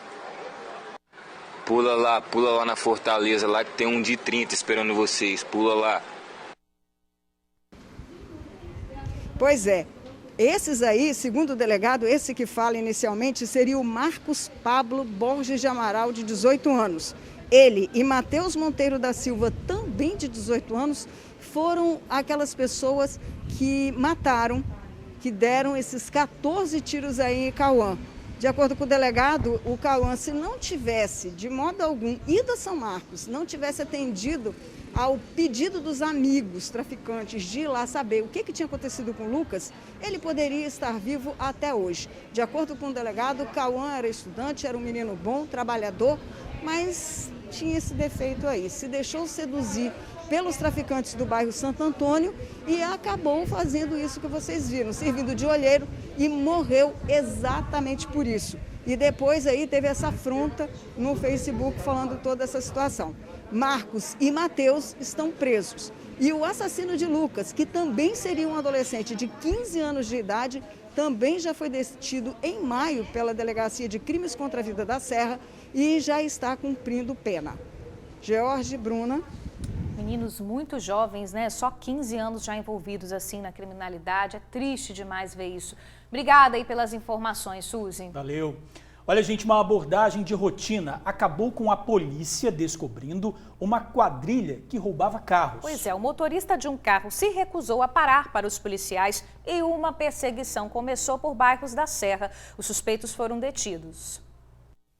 Pula lá na Fortaleza, lá que tem um de 30 esperando vocês. Pula lá. Pois é. Esses aí, segundo o delegado, esse que fala inicialmente seria o Marcos Pablo Borges de Amaral, de 18 anos. Ele e Matheus Monteiro da Silva, também de 18 anos, foram aquelas pessoas que mataram, que deram esses 14 tiros aí em Cauã. De acordo com o delegado, o Cauã, se não tivesse, de modo algum, ido a São Marcos, não tivesse atendido ao pedido dos amigos traficantes de ir lá saber o que tinha acontecido com o Lucas, ele poderia estar vivo até hoje. De acordo com o delegado, o Cauã era estudante, era um menino bom, trabalhador, mas tinha esse defeito aí, se deixou seduzir pelos traficantes do bairro Santo Antônio e acabou fazendo isso que vocês viram, servindo de olheiro, e morreu exatamente por isso. E depois aí teve essa afronta no Facebook falando toda essa situação. Marcos e Matheus estão presos. E o assassino de Lucas, que também seria um adolescente de 15 anos de idade, também já foi detido em maio pela Delegacia de Crimes contra a Vida da Serra e já está cumprindo pena. George, Bruna. Meninos muito jovens, né? Só 15 anos já envolvidos assim na criminalidade. É triste demais ver isso. Obrigada aí pelas informações, Suzy. Valeu. Olha, gente, uma abordagem de rotina acabou com a polícia descobrindo uma quadrilha que roubava carros. Pois é, o motorista de um carro se recusou a parar para os policiais e uma perseguição começou por bairros da Serra. Os suspeitos foram detidos.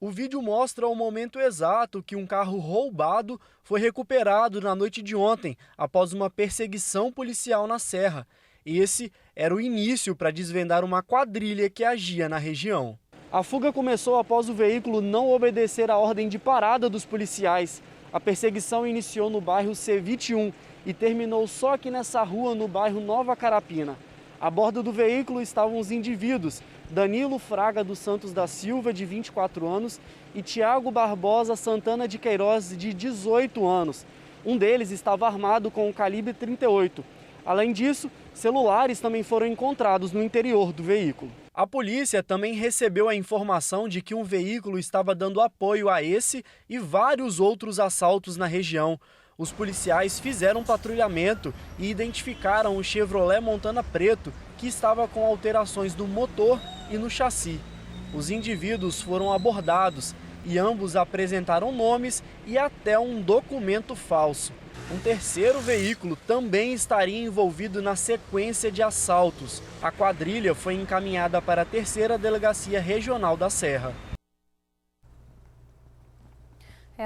O vídeo mostra o momento exato que um carro roubado foi recuperado na noite de ontem, após uma perseguição policial na Serra. Esse era o início para desvendar uma quadrilha que agia na região. A fuga começou após o veículo não obedecer a ordem de parada dos policiais. A perseguição iniciou no bairro C21 e terminou só aqui nessa rua, no bairro Nova Carapina. A bordo do veículo estavam os indivíduos Danilo Fraga dos Santos da Silva, de 24 anos, e Tiago Barbosa Santana de Queiroz, de 18 anos. Um deles estava armado com um calibre 38. Além disso, celulares também foram encontrados no interior do veículo. A polícia também recebeu a informação de que um veículo estava dando apoio a esse e vários outros assaltos na região. Os policiais fizeram patrulhamento e identificaram o Chevrolet Montana preto, que estava com alterações no motor e no chassi. Os indivíduos foram abordados e ambos apresentaram nomes e até um documento falso. Um terceiro veículo também estaria envolvido na sequência de assaltos. A quadrilha foi encaminhada para a 3ª Delegacia Regional da Serra.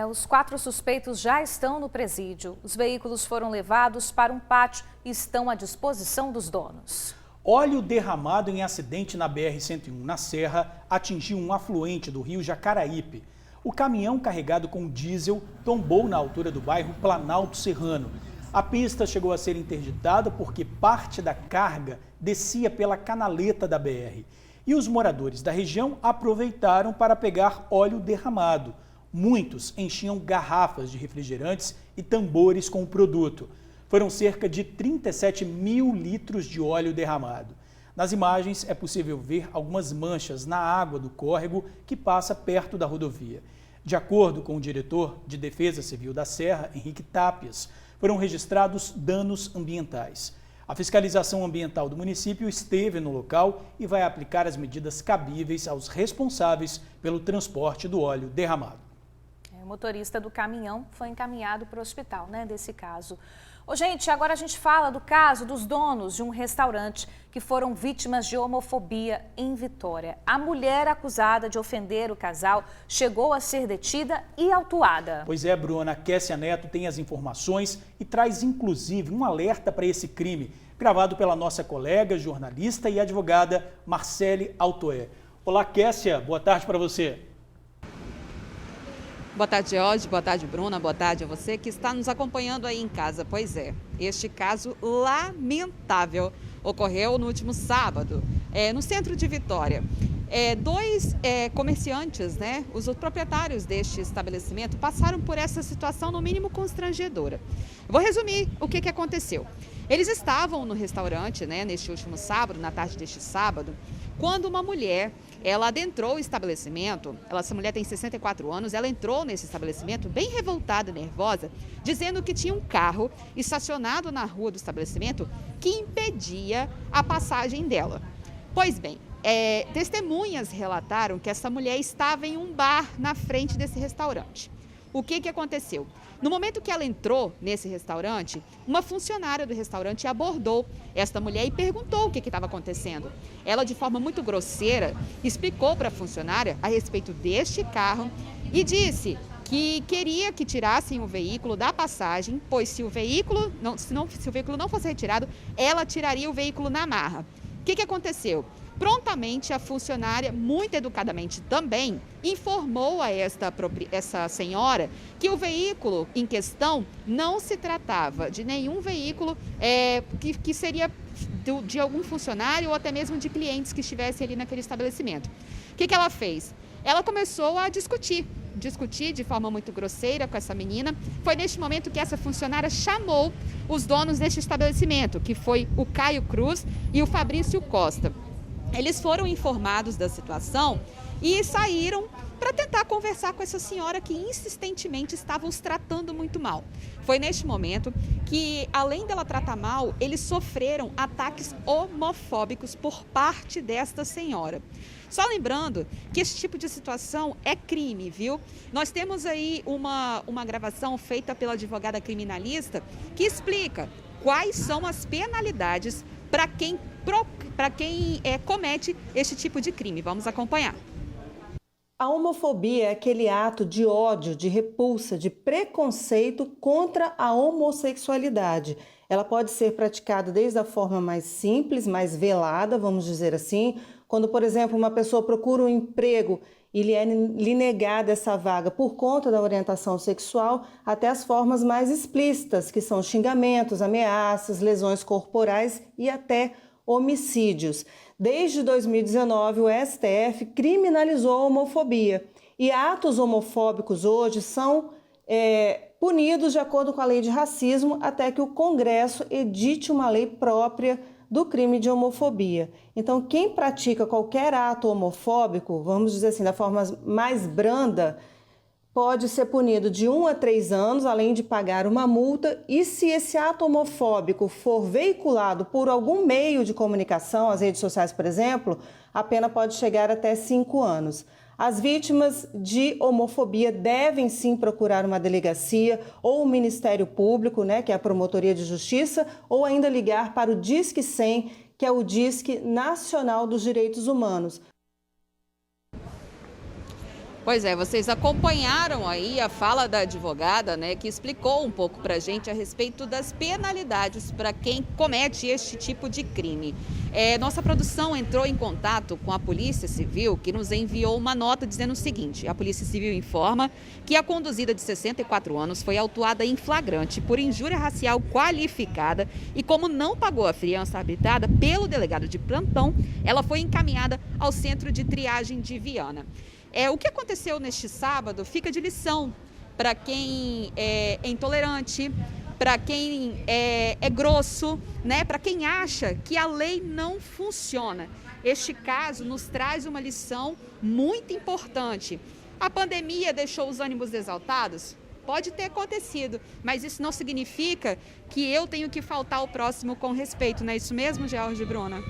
Os 4 suspeitos já estão no presídio. Os veículos foram levados para um pátio e estão à disposição dos donos. Óleo derramado em acidente na BR-101 na Serra atingiu um afluente do rio Jacaraípe. O caminhão carregado com diesel tombou na altura do bairro Planalto Serrano. A pista chegou a ser interditada porque parte da carga descia pela canaleta da BR. E os moradores da região aproveitaram para pegar óleo derramado. Muitos enchiam garrafas de refrigerantes e tambores com o produto. Foram cerca de 37 mil litros de óleo derramado. Nas imagens é possível ver algumas manchas na água do córrego que passa perto da rodovia. De acordo com o diretor de Defesa Civil da Serra, Henrique Tapias, foram registrados danos ambientais. A fiscalização ambiental do município esteve no local e vai aplicar as medidas cabíveis aos responsáveis pelo transporte do óleo derramado. O motorista do caminhão foi encaminhado para o hospital, desse caso. Gente, agora a gente fala do caso dos donos de um restaurante que foram vítimas de homofobia em Vitória. A mulher acusada de ofender o casal chegou a ser detida e autuada. Pois é, Bruna, Kessia Neto tem as informações e traz inclusive um alerta para esse crime, gravado pela nossa colega, jornalista e advogada Marcele Altoé. Olá, Kessia, boa tarde para você. Boa tarde, George. Boa tarde, Bruna. Boa tarde a você que está nos acompanhando aí em casa. Pois é, este caso lamentável ocorreu no último sábado, no centro de Vitória. Dois comerciantes, os proprietários deste estabelecimento, passaram por essa situação no mínimo constrangedora. Vou resumir o que aconteceu. Eles estavam no restaurante, neste último sábado, na tarde deste sábado, quando uma mulher, ela adentrou o estabelecimento. Essa mulher tem 64 anos, ela entrou nesse estabelecimento bem revoltada, nervosa, dizendo que tinha um carro estacionado na rua do estabelecimento que impedia a passagem dela. Pois bem, testemunhas relataram que essa mulher estava em um bar na frente desse restaurante. O que aconteceu? No momento que ela entrou nesse restaurante, uma funcionária do restaurante abordou esta mulher e perguntou o que estava acontecendo. Ela, de forma muito grosseira, explicou para a funcionária a respeito deste carro e disse que queria que tirassem o veículo da passagem, pois se o veículo não fosse retirado, ela tiraria o veículo na marra. O que aconteceu? Prontamente, a funcionária, muito educadamente também, informou a essa senhora que o veículo em questão não se tratava de nenhum veículo que seria de algum funcionário ou até mesmo de clientes que estivessem ali naquele estabelecimento. O que ela fez? Ela começou a discutir de forma muito grosseira com essa menina. Foi neste momento que essa funcionária chamou os donos deste estabelecimento, que foi o Caio Cruz e o Fabrício Costa. Eles foram informados da situação e saíram para tentar conversar com essa senhora que insistentemente estava os tratando muito mal. Foi neste momento que, além dela tratar mal, eles sofreram ataques homofóbicos por parte desta senhora. Só lembrando que esse tipo de situação é crime, viu? Nós temos aí uma gravação feita pela advogada criminalista que explica quais são as penalidades para quem comete este tipo de crime. Vamos acompanhar. A homofobia é aquele ato de ódio, de repulsa, de preconceito contra a homossexualidade. Ela pode ser praticada desde a forma mais simples, mais velada, vamos dizer assim, quando, por exemplo, uma pessoa procura um emprego e lhe negada essa vaga por conta da orientação sexual, até as formas mais explícitas, que são xingamentos, ameaças, lesões corporais e até homicídios. Desde 2019, o STF criminalizou a homofobia e atos homofóbicos hoje são punidos de acordo com a lei de racismo até que o Congresso edite uma lei própria do crime de homofobia. Então, quem pratica qualquer ato homofóbico, vamos dizer assim, da forma mais branda, pode ser punido de 1 a 3 anos, além de pagar uma multa, e se esse ato homofóbico for veiculado por algum meio de comunicação, as redes sociais, por exemplo, a pena pode chegar até 5 anos. As vítimas de homofobia devem sim procurar uma delegacia ou o Ministério Público, que é a Promotoria de Justiça, ou ainda ligar para o Disque 100, que é o Disque Nacional dos Direitos Humanos. Pois é, vocês acompanharam aí a fala da advogada, que explicou um pouco para a gente a respeito das penalidades para quem comete este tipo de crime. Nossa produção entrou em contato com a Polícia Civil, que nos enviou uma nota dizendo o seguinte: a Polícia Civil informa que a conduzida de 64 anos foi autuada em flagrante por injúria racial qualificada e, como não pagou a fiança arbitrada pelo delegado de plantão, ela foi encaminhada ao centro de triagem de Viana. O que aconteceu neste sábado fica de lição para quem é intolerante, para quem é grosso, né? Para quem acha que a lei não funciona. Este caso nos traz uma lição muito importante. A pandemia deixou os ânimos exaltados? Pode ter acontecido, mas isso não significa que eu tenho que faltar ao próximo com respeito, não é isso mesmo, George e Bruna?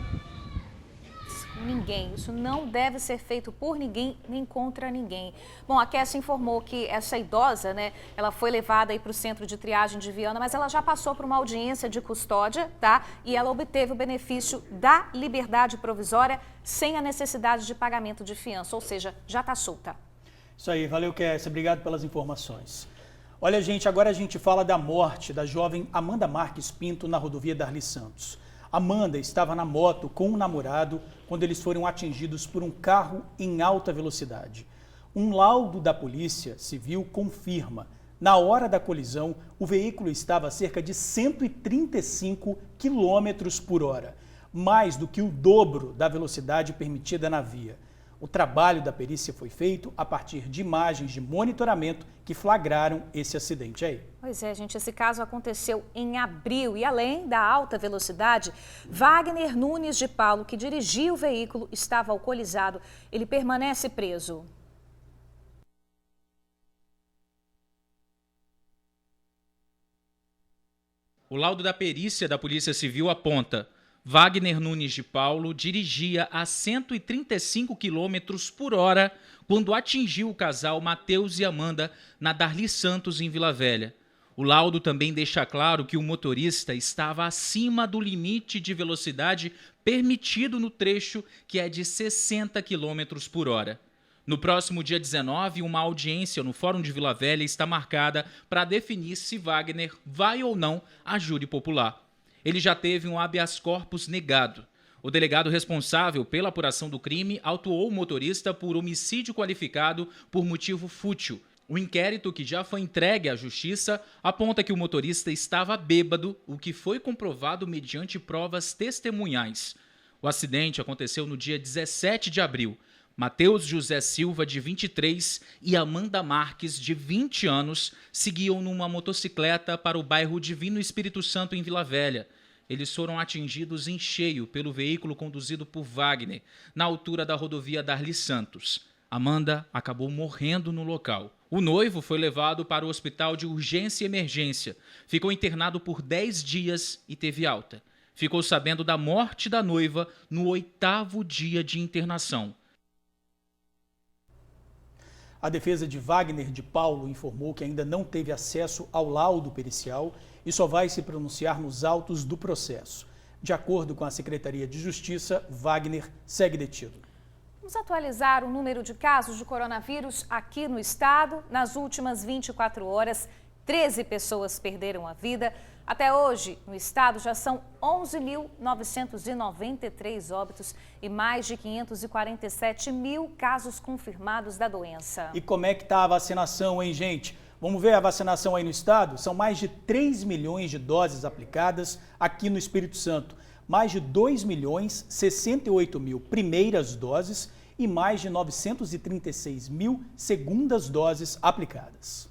Ninguém. Isso não deve ser feito por ninguém, nem contra ninguém. Bom, a Kessia informou que essa idosa, né, ela foi levada aí para o centro de triagem de Viana, mas ela já passou por uma audiência de custódia, tá? E ela obteve o benefício da liberdade provisória sem a necessidade de pagamento de fiança, ou seja, já está solta. Isso aí, valeu, Kessia. Obrigado pelas informações. Olha, gente, agora a gente fala da morte da jovem Amanda Marques Pinto na rodovia Darli Santos. Amanda estava na moto com um namorado quando eles foram atingidos por um carro em alta velocidade. Um laudo da Polícia Civil confirma, na hora da colisão, o veículo estava a cerca de 135 km por hora, mais do que o dobro da velocidade permitida na via. O trabalho da perícia foi feito a partir de imagens de monitoramento que flagraram esse acidente aí. Pois é, gente, esse caso aconteceu em abril e além da alta velocidade, Wagner Nunes de Paulo, que dirigia o veículo, estava alcoolizado. Ele permanece preso. O laudo da perícia da Polícia Civil aponta: Wagner Nunes de Paulo dirigia a 135 km por hora quando atingiu o casal Matheus e Amanda na Darli Santos, em Vila Velha. O laudo também deixa claro que o motorista estava acima do limite de velocidade permitido no trecho, que é de 60 km por hora. No próximo dia 19, uma audiência no Fórum de Vila Velha está marcada para definir se Wagner vai ou não à júri popular. Ele já teve um habeas corpus negado. O delegado responsável pela apuração do crime autuou o motorista por homicídio qualificado por motivo fútil. O inquérito, que já foi entregue à Justiça, aponta que o motorista estava bêbado, o que foi comprovado mediante provas testemunhais. O acidente aconteceu no dia 17 de abril. Matheus José Silva, de 23, e Amanda Marques, de 20 anos, seguiam numa motocicleta para o bairro Divino Espírito Santo, em Vila Velha. Eles foram atingidos em cheio pelo veículo conduzido por Wagner, na altura da rodovia Darli Santos. Amanda acabou morrendo no local. O noivo foi levado para o hospital de urgência e emergência. Ficou internado por 10 dias e teve alta. Ficou sabendo da morte da noiva no 8º dia de internação. A defesa de Wagner de Paulo informou que ainda não teve acesso ao laudo pericial e só vai se pronunciar nos autos do processo. De acordo com a Secretaria de Justiça, Wagner segue detido. Vamos atualizar o número de casos de coronavírus aqui no estado. Nas últimas 24 horas, 13 pessoas perderam a vida. Até hoje, no estado, já são 11.993 óbitos e mais de 547 mil casos confirmados da doença. E como é que está a vacinação, hein, gente? Vamos ver a vacinação aí no estado? São mais de 3 milhões de doses aplicadas aqui no Espírito Santo. Mais de 2.068.000 primeiras doses e mais de 936.000 segundas doses aplicadas.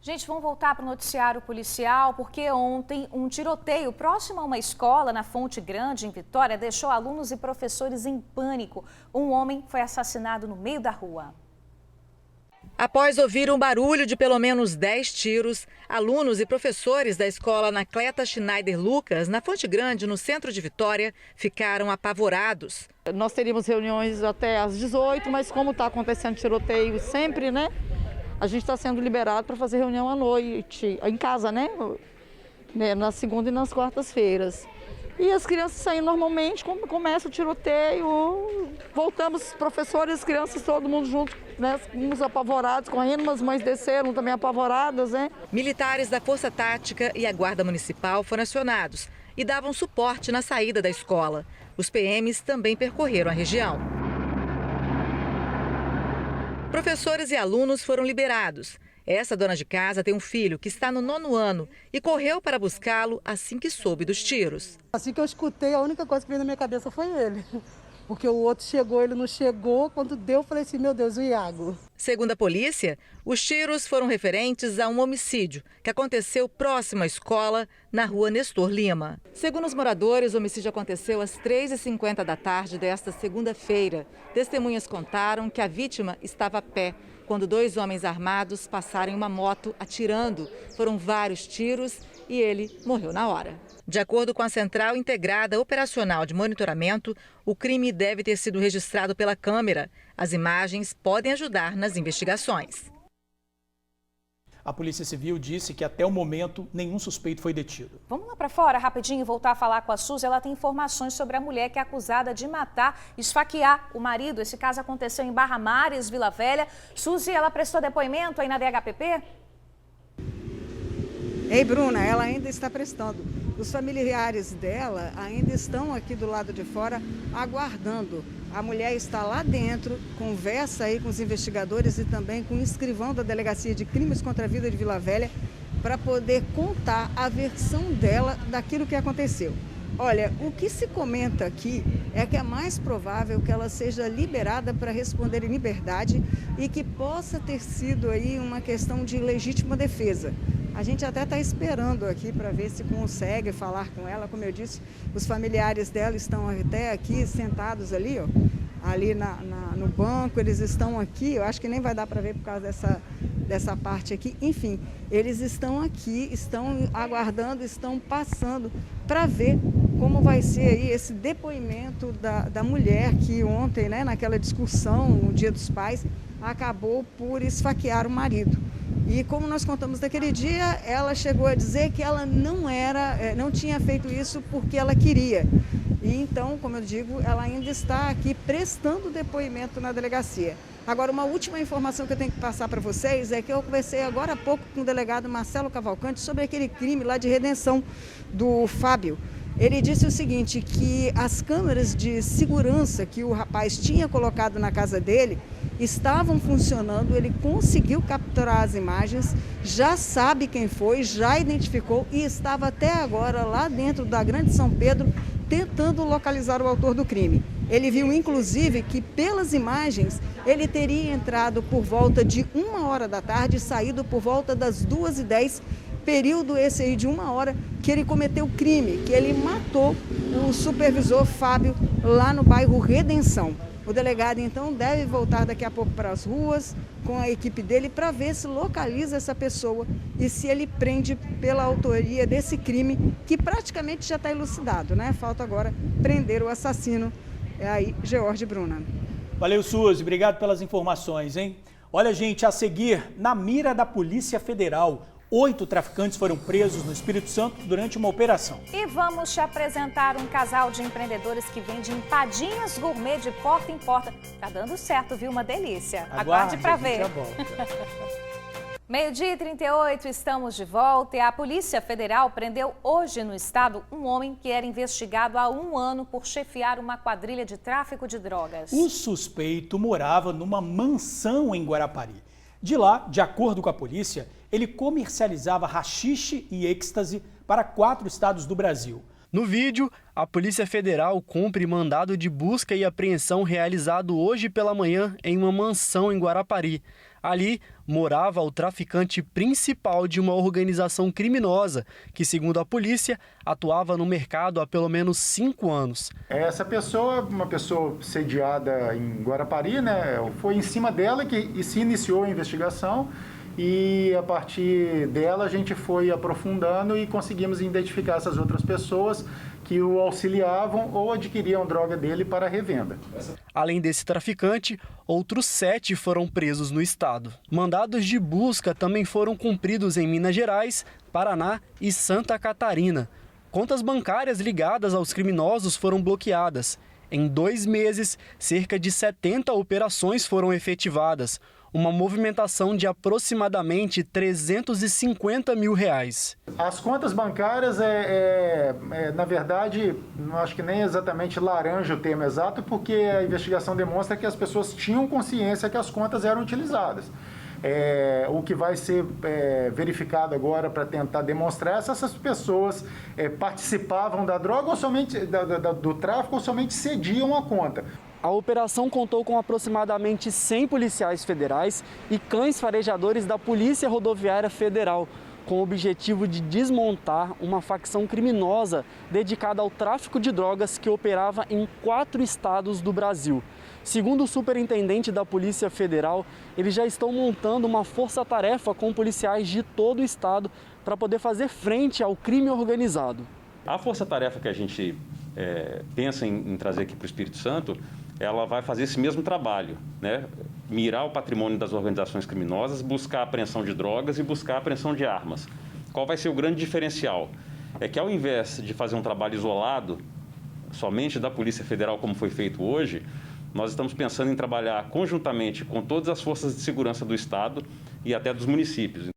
Gente, vamos voltar para o noticiário policial, porque ontem um tiroteio próximo a uma escola na Fonte Grande, em Vitória, deixou alunos e professores em pânico. Um homem foi assassinado no meio da rua. Após ouvir um barulho de pelo menos 10 tiros, alunos e professores da escola Anacleta Schneider Lucas, na Fonte Grande, no centro de Vitória, ficaram apavorados. Nós teríamos reuniões até às 18, mas como está acontecendo tiroteio sempre, né? A gente está sendo liberado para fazer reunião à noite, em casa, né? Na segunda e nas quartas-feiras. E as crianças saem normalmente, quando começa o tiroteio, voltamos, professores, crianças, todo mundo junto, né? Uns apavorados, correndo, as mães desceram também apavoradas, né? Militares da Força Tática e a Guarda Municipal foram acionados e davam suporte na saída da escola. Os PMs também percorreram a região. Professores e alunos foram liberados. Essa dona de casa tem um filho que está no 9º ano e correu para buscá-lo assim que soube dos tiros. Assim que eu escutei, a única coisa que veio na minha cabeça foi ele. Porque o outro chegou, ele não chegou. Quando deu, eu falei assim, meu Deus, o Iago. Segundo a polícia, os tiros foram referentes a um homicídio que aconteceu próximo à escola, na rua Nestor Lima. Segundo os moradores, o homicídio aconteceu às 3h50 da tarde desta segunda-feira. Testemunhas contaram que a vítima estava a pé quando 2 homens armados passaram em uma moto atirando. Foram vários tiros e ele morreu na hora. De acordo com a Central Integrada Operacional de Monitoramento, o crime deve ter sido registrado pela câmera. As imagens podem ajudar nas investigações. A Polícia Civil disse que até o momento nenhum suspeito foi detido. Vamos lá para fora rapidinho e voltar a falar com a Suzy. Ela tem informações sobre a mulher que é acusada de matar e esfaquear o marido. Esse caso aconteceu em Barra Mares, Vila Velha. Suzy, ela prestou depoimento aí na DHPP? Ei, Bruna, ela ainda está prestando. Os familiares dela ainda estão aqui do lado de fora aguardando. A mulher está lá dentro, conversa aí com os investigadores e também com o escrivão da Delegacia de Crimes contra a Vida de Vila Velha para poder contar a versão dela daquilo que aconteceu. Olha, o que se comenta aqui é que é mais provável que ela seja liberada para responder em liberdade e que possa ter sido aí uma questão de legítima defesa. A gente até está esperando aqui para ver se consegue falar com ela. Como eu disse, os familiares dela estão até aqui sentados ali, ó, ali no banco. Eles estão aqui, eu acho que nem vai dar para ver por causa dessa parte aqui. Enfim, eles estão aqui, estão aguardando, estão passando para ver como vai ser aí esse depoimento da mulher que ontem, né, naquela discussão no Dia dos Pais, acabou por esfaquear o marido. E como nós contamos naquele dia, ela chegou a dizer que ela não tinha feito isso porque ela queria. E então, como eu digo, ela ainda está aqui prestando depoimento na delegacia. Agora, uma última informação que eu tenho que passar para vocês é que eu conversei agora há pouco com o delegado Marcelo Cavalcante sobre aquele crime lá de redenção do Fábio. Ele disse o seguinte, que as câmeras de segurança que o rapaz tinha colocado na casa dele estavam funcionando, ele conseguiu capturar as imagens, já sabe quem foi, já identificou e estava até agora lá dentro da Grande São Pedro tentando localizar o autor do crime. Ele viu, inclusive, que pelas imagens ele teria entrado por volta de 1h da tarde e saído por volta das 2h10, período esse aí de 1 hora que ele cometeu o crime, que ele matou o supervisor Fábio lá no bairro Redenção. O delegado, então, deve voltar daqui a pouco para as ruas com a equipe dele para ver se localiza essa pessoa e se ele prende pela autoria desse crime, que praticamente já está elucidado, né? Falta agora prender o assassino. É aí, George Bruna. Valeu, Suzy. Obrigado pelas informações, hein? Olha, gente, a seguir, na mira da Polícia Federal, 8 traficantes foram presos no Espírito Santo durante uma operação. E vamos te apresentar um casal de empreendedores que vende empadinhas gourmet de porta em porta. Tá dando certo, viu? Uma delícia. Aguarde para ver. 12h38, estamos de volta e a Polícia Federal prendeu hoje no estado um homem que era investigado há 1 ano por chefiar uma quadrilha de tráfico de drogas. O suspeito morava numa mansão em Guarapari. De lá, de acordo com a polícia, ele comercializava haxixe e êxtase para 4 estados do Brasil. No vídeo, a Polícia Federal cumpre mandado de busca e apreensão realizado hoje pela manhã em uma mansão em Guarapari. Ali morava o traficante principal de uma organização criminosa que, segundo a polícia, atuava no mercado há pelo menos 5 anos. Essa pessoa, uma pessoa sediada em Guarapari, né, foi em cima dela que se iniciou a investigação. E a partir dela a gente foi aprofundando e conseguimos identificar essas outras pessoas que o auxiliavam ou adquiriam droga dele para revenda. Além desse traficante, outros 7 foram presos no estado. Mandados de busca também foram cumpridos em Minas Gerais, Paraná e Santa Catarina. Contas bancárias ligadas aos criminosos foram bloqueadas. Em 2 meses, cerca de 70 operações foram efetivadas. uma movimentação de aproximadamente R$350 mil. As contas bancárias na verdade, não acho que nem exatamente laranja o termo exato, porque a investigação demonstra que as pessoas tinham consciência que as contas eram utilizadas. O que vai ser verificado agora para tentar demonstrar se essas pessoas participavam da droga ou somente do tráfico ou somente cediam a conta. A operação contou com aproximadamente 100 policiais federais e cães farejadores da Polícia Rodoviária Federal, com o objetivo de desmontar uma facção criminosa dedicada ao tráfico de drogas que operava em 4 estados do Brasil. Segundo o superintendente da Polícia Federal, eles já estão montando uma força-tarefa com policiais de todo o estado para poder fazer frente ao crime organizado. A força-tarefa que a gente pensa em trazer aqui para o Espírito Santo, ela vai fazer esse mesmo trabalho, né? Mirar o patrimônio das organizações criminosas, buscar a apreensão de drogas e buscar a apreensão de armas. Qual vai ser o grande diferencial? É que ao invés de fazer um trabalho isolado, somente da Polícia Federal, como foi feito hoje, nós estamos pensando em trabalhar conjuntamente com todas as forças de segurança do Estado e até dos municípios.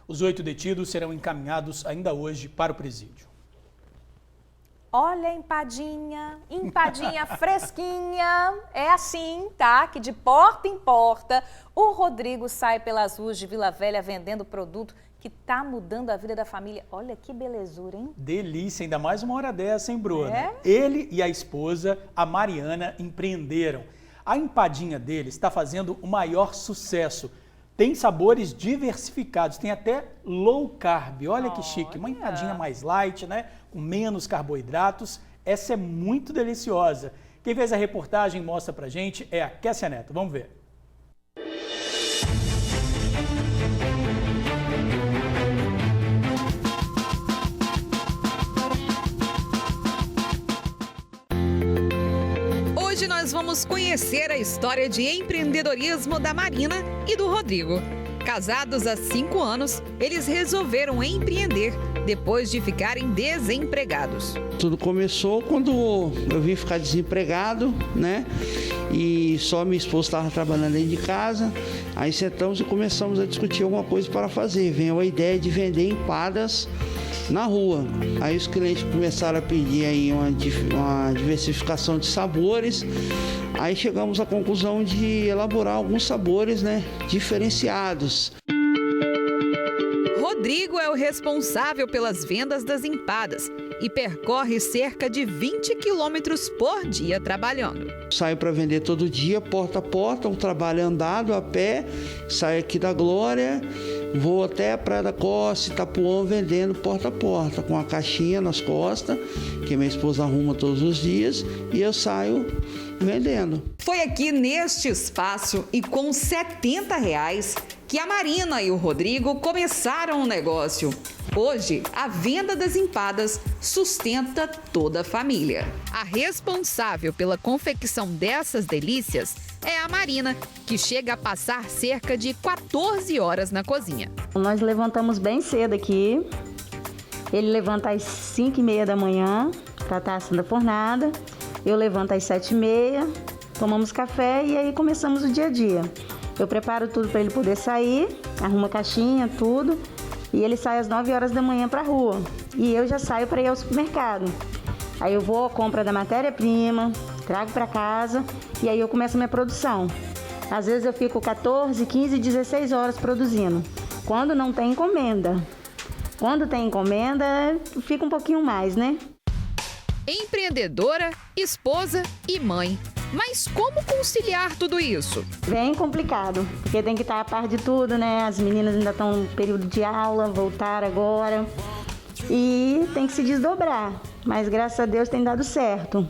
Os 8 detidos serão encaminhados ainda hoje para o presídio. Olha a empadinha fresquinha. É assim, tá? Que de porta em porta, o Rodrigo sai pelas ruas de Vila Velha vendendo produto que tá mudando a vida da família. Olha que belezura, hein? Delícia, ainda mais uma hora dessa, hein, Bruna? Ele e a esposa, a Mariana, empreenderam. A empadinha deles está fazendo o maior sucesso. Tem sabores diversificados, tem até low carb. Olha que chique, uma empadinha mais light, né? Com menos carboidratos. Essa é muito deliciosa. Quem fez a reportagem mostra pra gente é a Kessia Neto. Vamos ver. Hoje nós vamos conhecer a história de empreendedorismo da Marina e do Rodrigo. Casados há 5 anos, eles resolveram empreender depois de ficarem desempregados. Tudo começou quando eu vim ficar desempregado, né? E só minha esposa estava trabalhando dentro de casa. Aí sentamos e começamos a discutir alguma coisa para fazer. Veio a ideia de vender empadas na rua. Aí os clientes começaram a pedir aí uma diversificação de sabores. Aí chegamos à conclusão de elaborar alguns sabores, né, diferenciados. Rodrigo é o responsável pelas vendas das empadas e percorre cerca de 20 quilômetros por dia trabalhando. Saio para vender todo dia, porta a porta, um trabalho andado a pé, saio aqui da Glória, vou até a Praia da Costa, Itapuã, vendendo porta a porta, com a caixinha nas costas, que minha esposa arruma todos os dias, e eu saio vendendo. Foi aqui neste espaço e com R$70 que a Marina e o Rodrigo começaram o negócio. Hoje, a venda das empadas sustenta toda a família. A responsável pela confecção dessas delícias é a Marina, que chega a passar cerca de 14 horas na cozinha. Nós levantamos bem cedo aqui. Ele levanta às 5h30 da manhã para estar assando a fornada. Eu levanto às 7h30, tomamos café e aí começamos o dia a dia. Eu preparo tudo para ele poder sair, arrumo a caixinha, tudo. E ele sai às 9 horas da manhã para a rua. E eu já saio para ir ao supermercado. Aí eu vou à compra da matéria-prima, trago para casa e aí eu começo a minha produção. Às vezes eu fico 14, 15, 16 horas produzindo. Quando não tem encomenda. Quando tem encomenda, fica um pouquinho mais, né? Empreendedora, esposa e mãe. Mas como conciliar tudo isso? Bem complicado, porque tem que estar a par de tudo, né? As meninas ainda estão no período de aula, voltaram agora. E tem que se desdobrar, mas graças a Deus tem dado certo.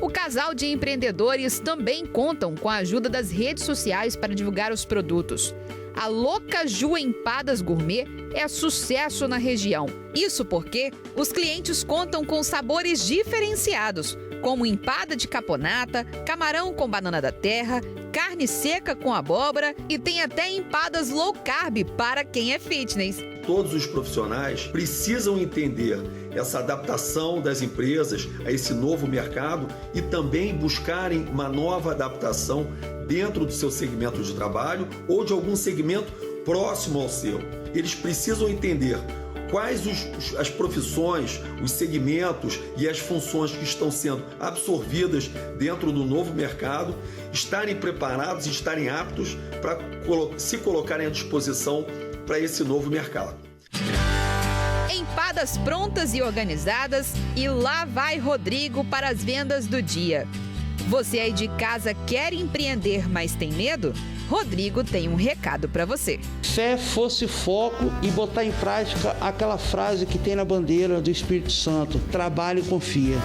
O casal de empreendedores também contam com a ajuda das redes sociais para divulgar os produtos. A Locaju Empadas Gourmet é sucesso na região. Isso porque os clientes contam com sabores diferenciados, como empada de caponata, camarão com banana da terra, carne seca com abóbora e tem até empadas low carb para quem é fitness. Todos os profissionais precisam entender essa adaptação das empresas a esse novo mercado e também buscarem uma nova adaptação dentro do seu segmento de trabalho ou de algum segmento próximo ao seu. Eles precisam entender quais as profissões, os segmentos e as funções que estão sendo absorvidas dentro do novo mercado, estarem preparados e estarem aptos para se colocarem à disposição para esse novo mercado. Empadas prontas e organizadas, e lá vai Rodrigo para as vendas do dia. Você aí de casa quer empreender, mas tem medo? Rodrigo tem um recado para você. Fé, fosse foco e botar em prática aquela frase que tem na bandeira do Espírito Santo: trabalhe e confia.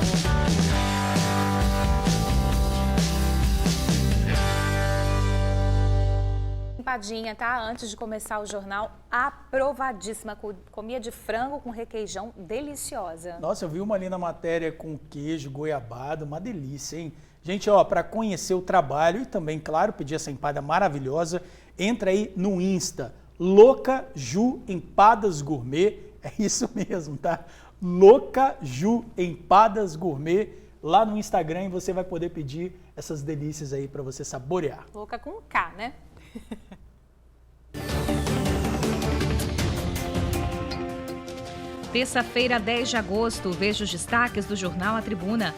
Empadinha, tá? Antes de começar o jornal, aprovadíssima. Comia de frango com requeijão, deliciosa. Nossa, eu vi uma ali na matéria com queijo, goiabada, uma delícia, hein? Gente, ó, para conhecer o trabalho e também, claro, pedir essa empada maravilhosa, entra aí no Insta, Louca Ju Empadas Gourmet, é isso mesmo, tá? Louca Ju Empadas Gourmet, lá no Instagram, e você vai poder pedir essas delícias aí para você saborear. Louca com K, né? Terça-feira, 10 de agosto, veja os destaques do jornal A Tribuna.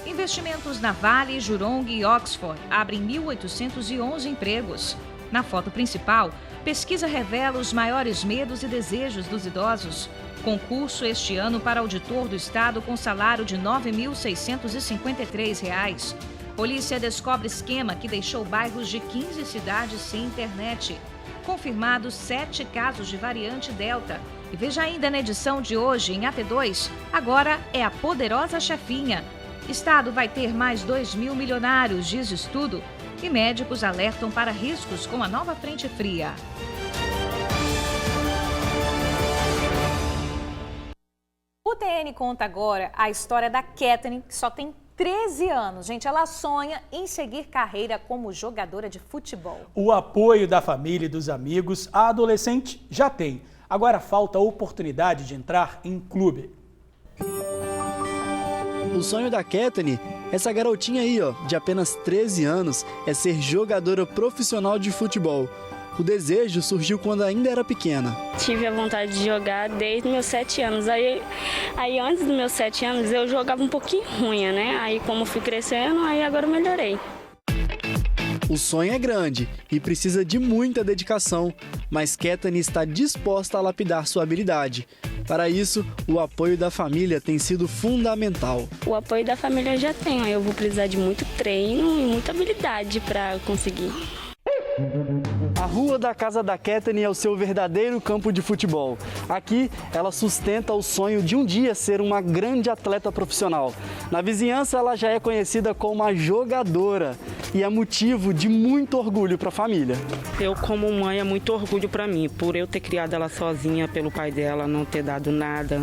Investimentos na Vale, Jurong e Oxford abrem 1.811 empregos. Na foto principal, pesquisa revela os maiores medos e desejos dos idosos. Concurso este ano para auditor do Estado com salário de R$ 9.653. Polícia descobre esquema que deixou bairros de 15 cidades sem internet. Confirmados 7 casos de variante Delta. E veja ainda na edição de hoje em AT2, agora é a poderosa chefinha. Estado vai ter mais 2.000 milionários, diz estudo, e médicos alertam para riscos com a nova frente fria. O TN conta agora a história da Kathleen, que só tem 13 anos. Gente, ela sonha em seguir carreira como jogadora de futebol. O apoio da família e dos amigos, a adolescente já tem. Agora falta a oportunidade de entrar em um clube. O sonho da Kathleen, essa garotinha aí, ó, de apenas 13 anos, é ser jogadora profissional de futebol. O desejo surgiu quando ainda era pequena. Tive a vontade de jogar desde meus 7 anos. Aí antes dos meus 7 anos eu jogava um pouquinho ruim, né? Aí como fui crescendo, aí agora eu melhorei. O sonho é grande e precisa de muita dedicação, mas Kathleen está disposta a lapidar sua habilidade. Para isso, o apoio da família tem sido fundamental. O apoio da família eu já tenho, eu vou precisar de muito treino e muita habilidade para conseguir. A rua da casa da Kathleen é o seu verdadeiro campo de futebol. Aqui, ela sustenta o sonho de um dia ser uma grande atleta profissional. Na vizinhança, ela já é conhecida como uma jogadora e é motivo de muito orgulho para a família. Eu, como mãe, é muito orgulho para mim, por eu ter criado ela sozinha, pelo pai dela não ter dado nada,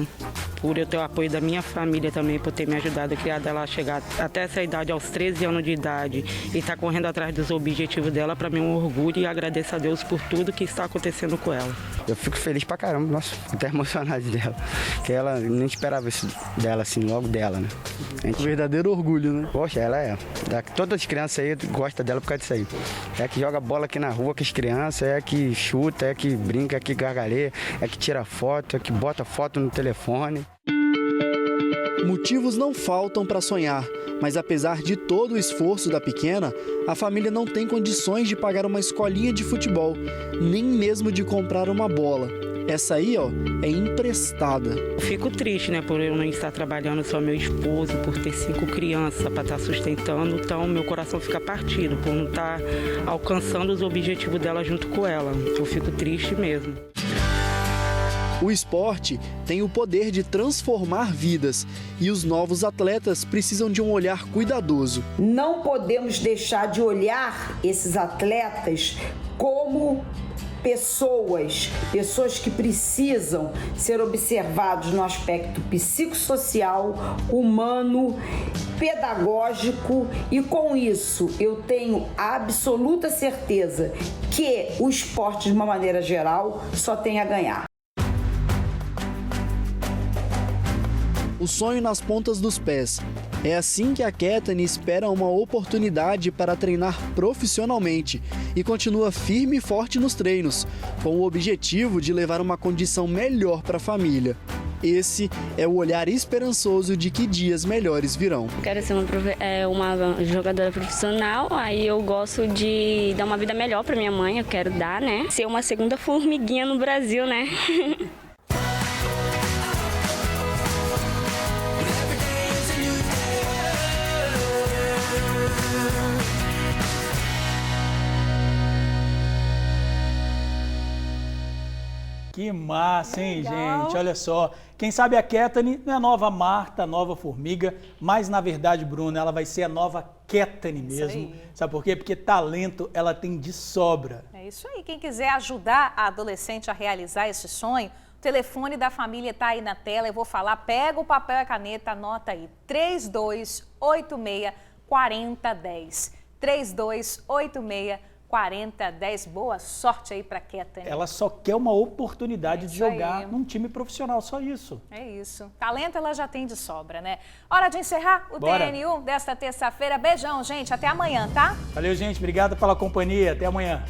por eu ter o apoio da minha família também, por ter me ajudado a criar ela a chegar até essa idade, aos 13 anos de idade, e estar correndo atrás dos objetivos dela. Para mim é um orgulho, e agradeço a Deus por tudo que está acontecendo com ela. Eu fico feliz pra caramba, nossa, fico até emocionado dela, que ela nem esperava isso dela, assim, logo dela, né? Um verdadeiro orgulho, né? Poxa, ela é. Todas as crianças aí gostam dela por causa disso aí. É que joga bola aqui na rua com as crianças, é que chuta, é que brinca, é que gargalha, é que tira foto, é que bota foto no telefone. Motivos não faltam para sonhar, mas apesar de todo o esforço da pequena, a família não tem condições de pagar uma escolinha de futebol, nem mesmo de comprar uma bola. Essa aí, ó, é emprestada. Eu fico triste, né, por eu não estar trabalhando, só meu esposo, por ter 5 crianças para estar sustentando, então meu coração fica partido por não estar alcançando os objetivos dela junto com ela. Eu fico triste mesmo. O esporte tem o poder de transformar vidas e os novos atletas precisam de um olhar cuidadoso. Não podemos deixar de olhar esses atletas como pessoas que precisam ser observados no aspecto psicossocial, humano, pedagógico, e com isso eu tenho absoluta certeza que o esporte, de uma maneira geral, só tem a ganhar. O sonho nas pontas dos pés É assim que a Kettany espera uma oportunidade para treinar profissionalmente e continua firme e forte nos treinos, com o objetivo de levar uma condição melhor para a família. Esse é o olhar esperançoso de que dias melhores virão. Quero ser uma jogadora profissional, aí eu gosto de dar uma vida melhor para minha mãe, eu quero dar, né? Ser uma segunda formiguinha no Brasil, né? Que massa, hein, gente? Olha só. Quem sabe a Kettany não é a nova Marta, a nova formiga, mas na verdade, Bruna, ela vai ser a nova Kettany mesmo. Sabe por quê? Porque talento ela tem de sobra. É isso aí. Quem quiser ajudar a adolescente a realizar esse sonho, o telefone da família está aí na tela. Eu vou falar, pega o papel e a caneta, anota aí. 3286-4010. 3286-4010. Boa sorte aí para Kettany. Ela só quer uma oportunidade de jogar num time profissional, só isso. É isso. Talento ela já tem de sobra, né? Hora de encerrar o TN1 desta terça-feira. Beijão, gente. Até amanhã, tá? Valeu, gente. Obrigado pela companhia. Até amanhã.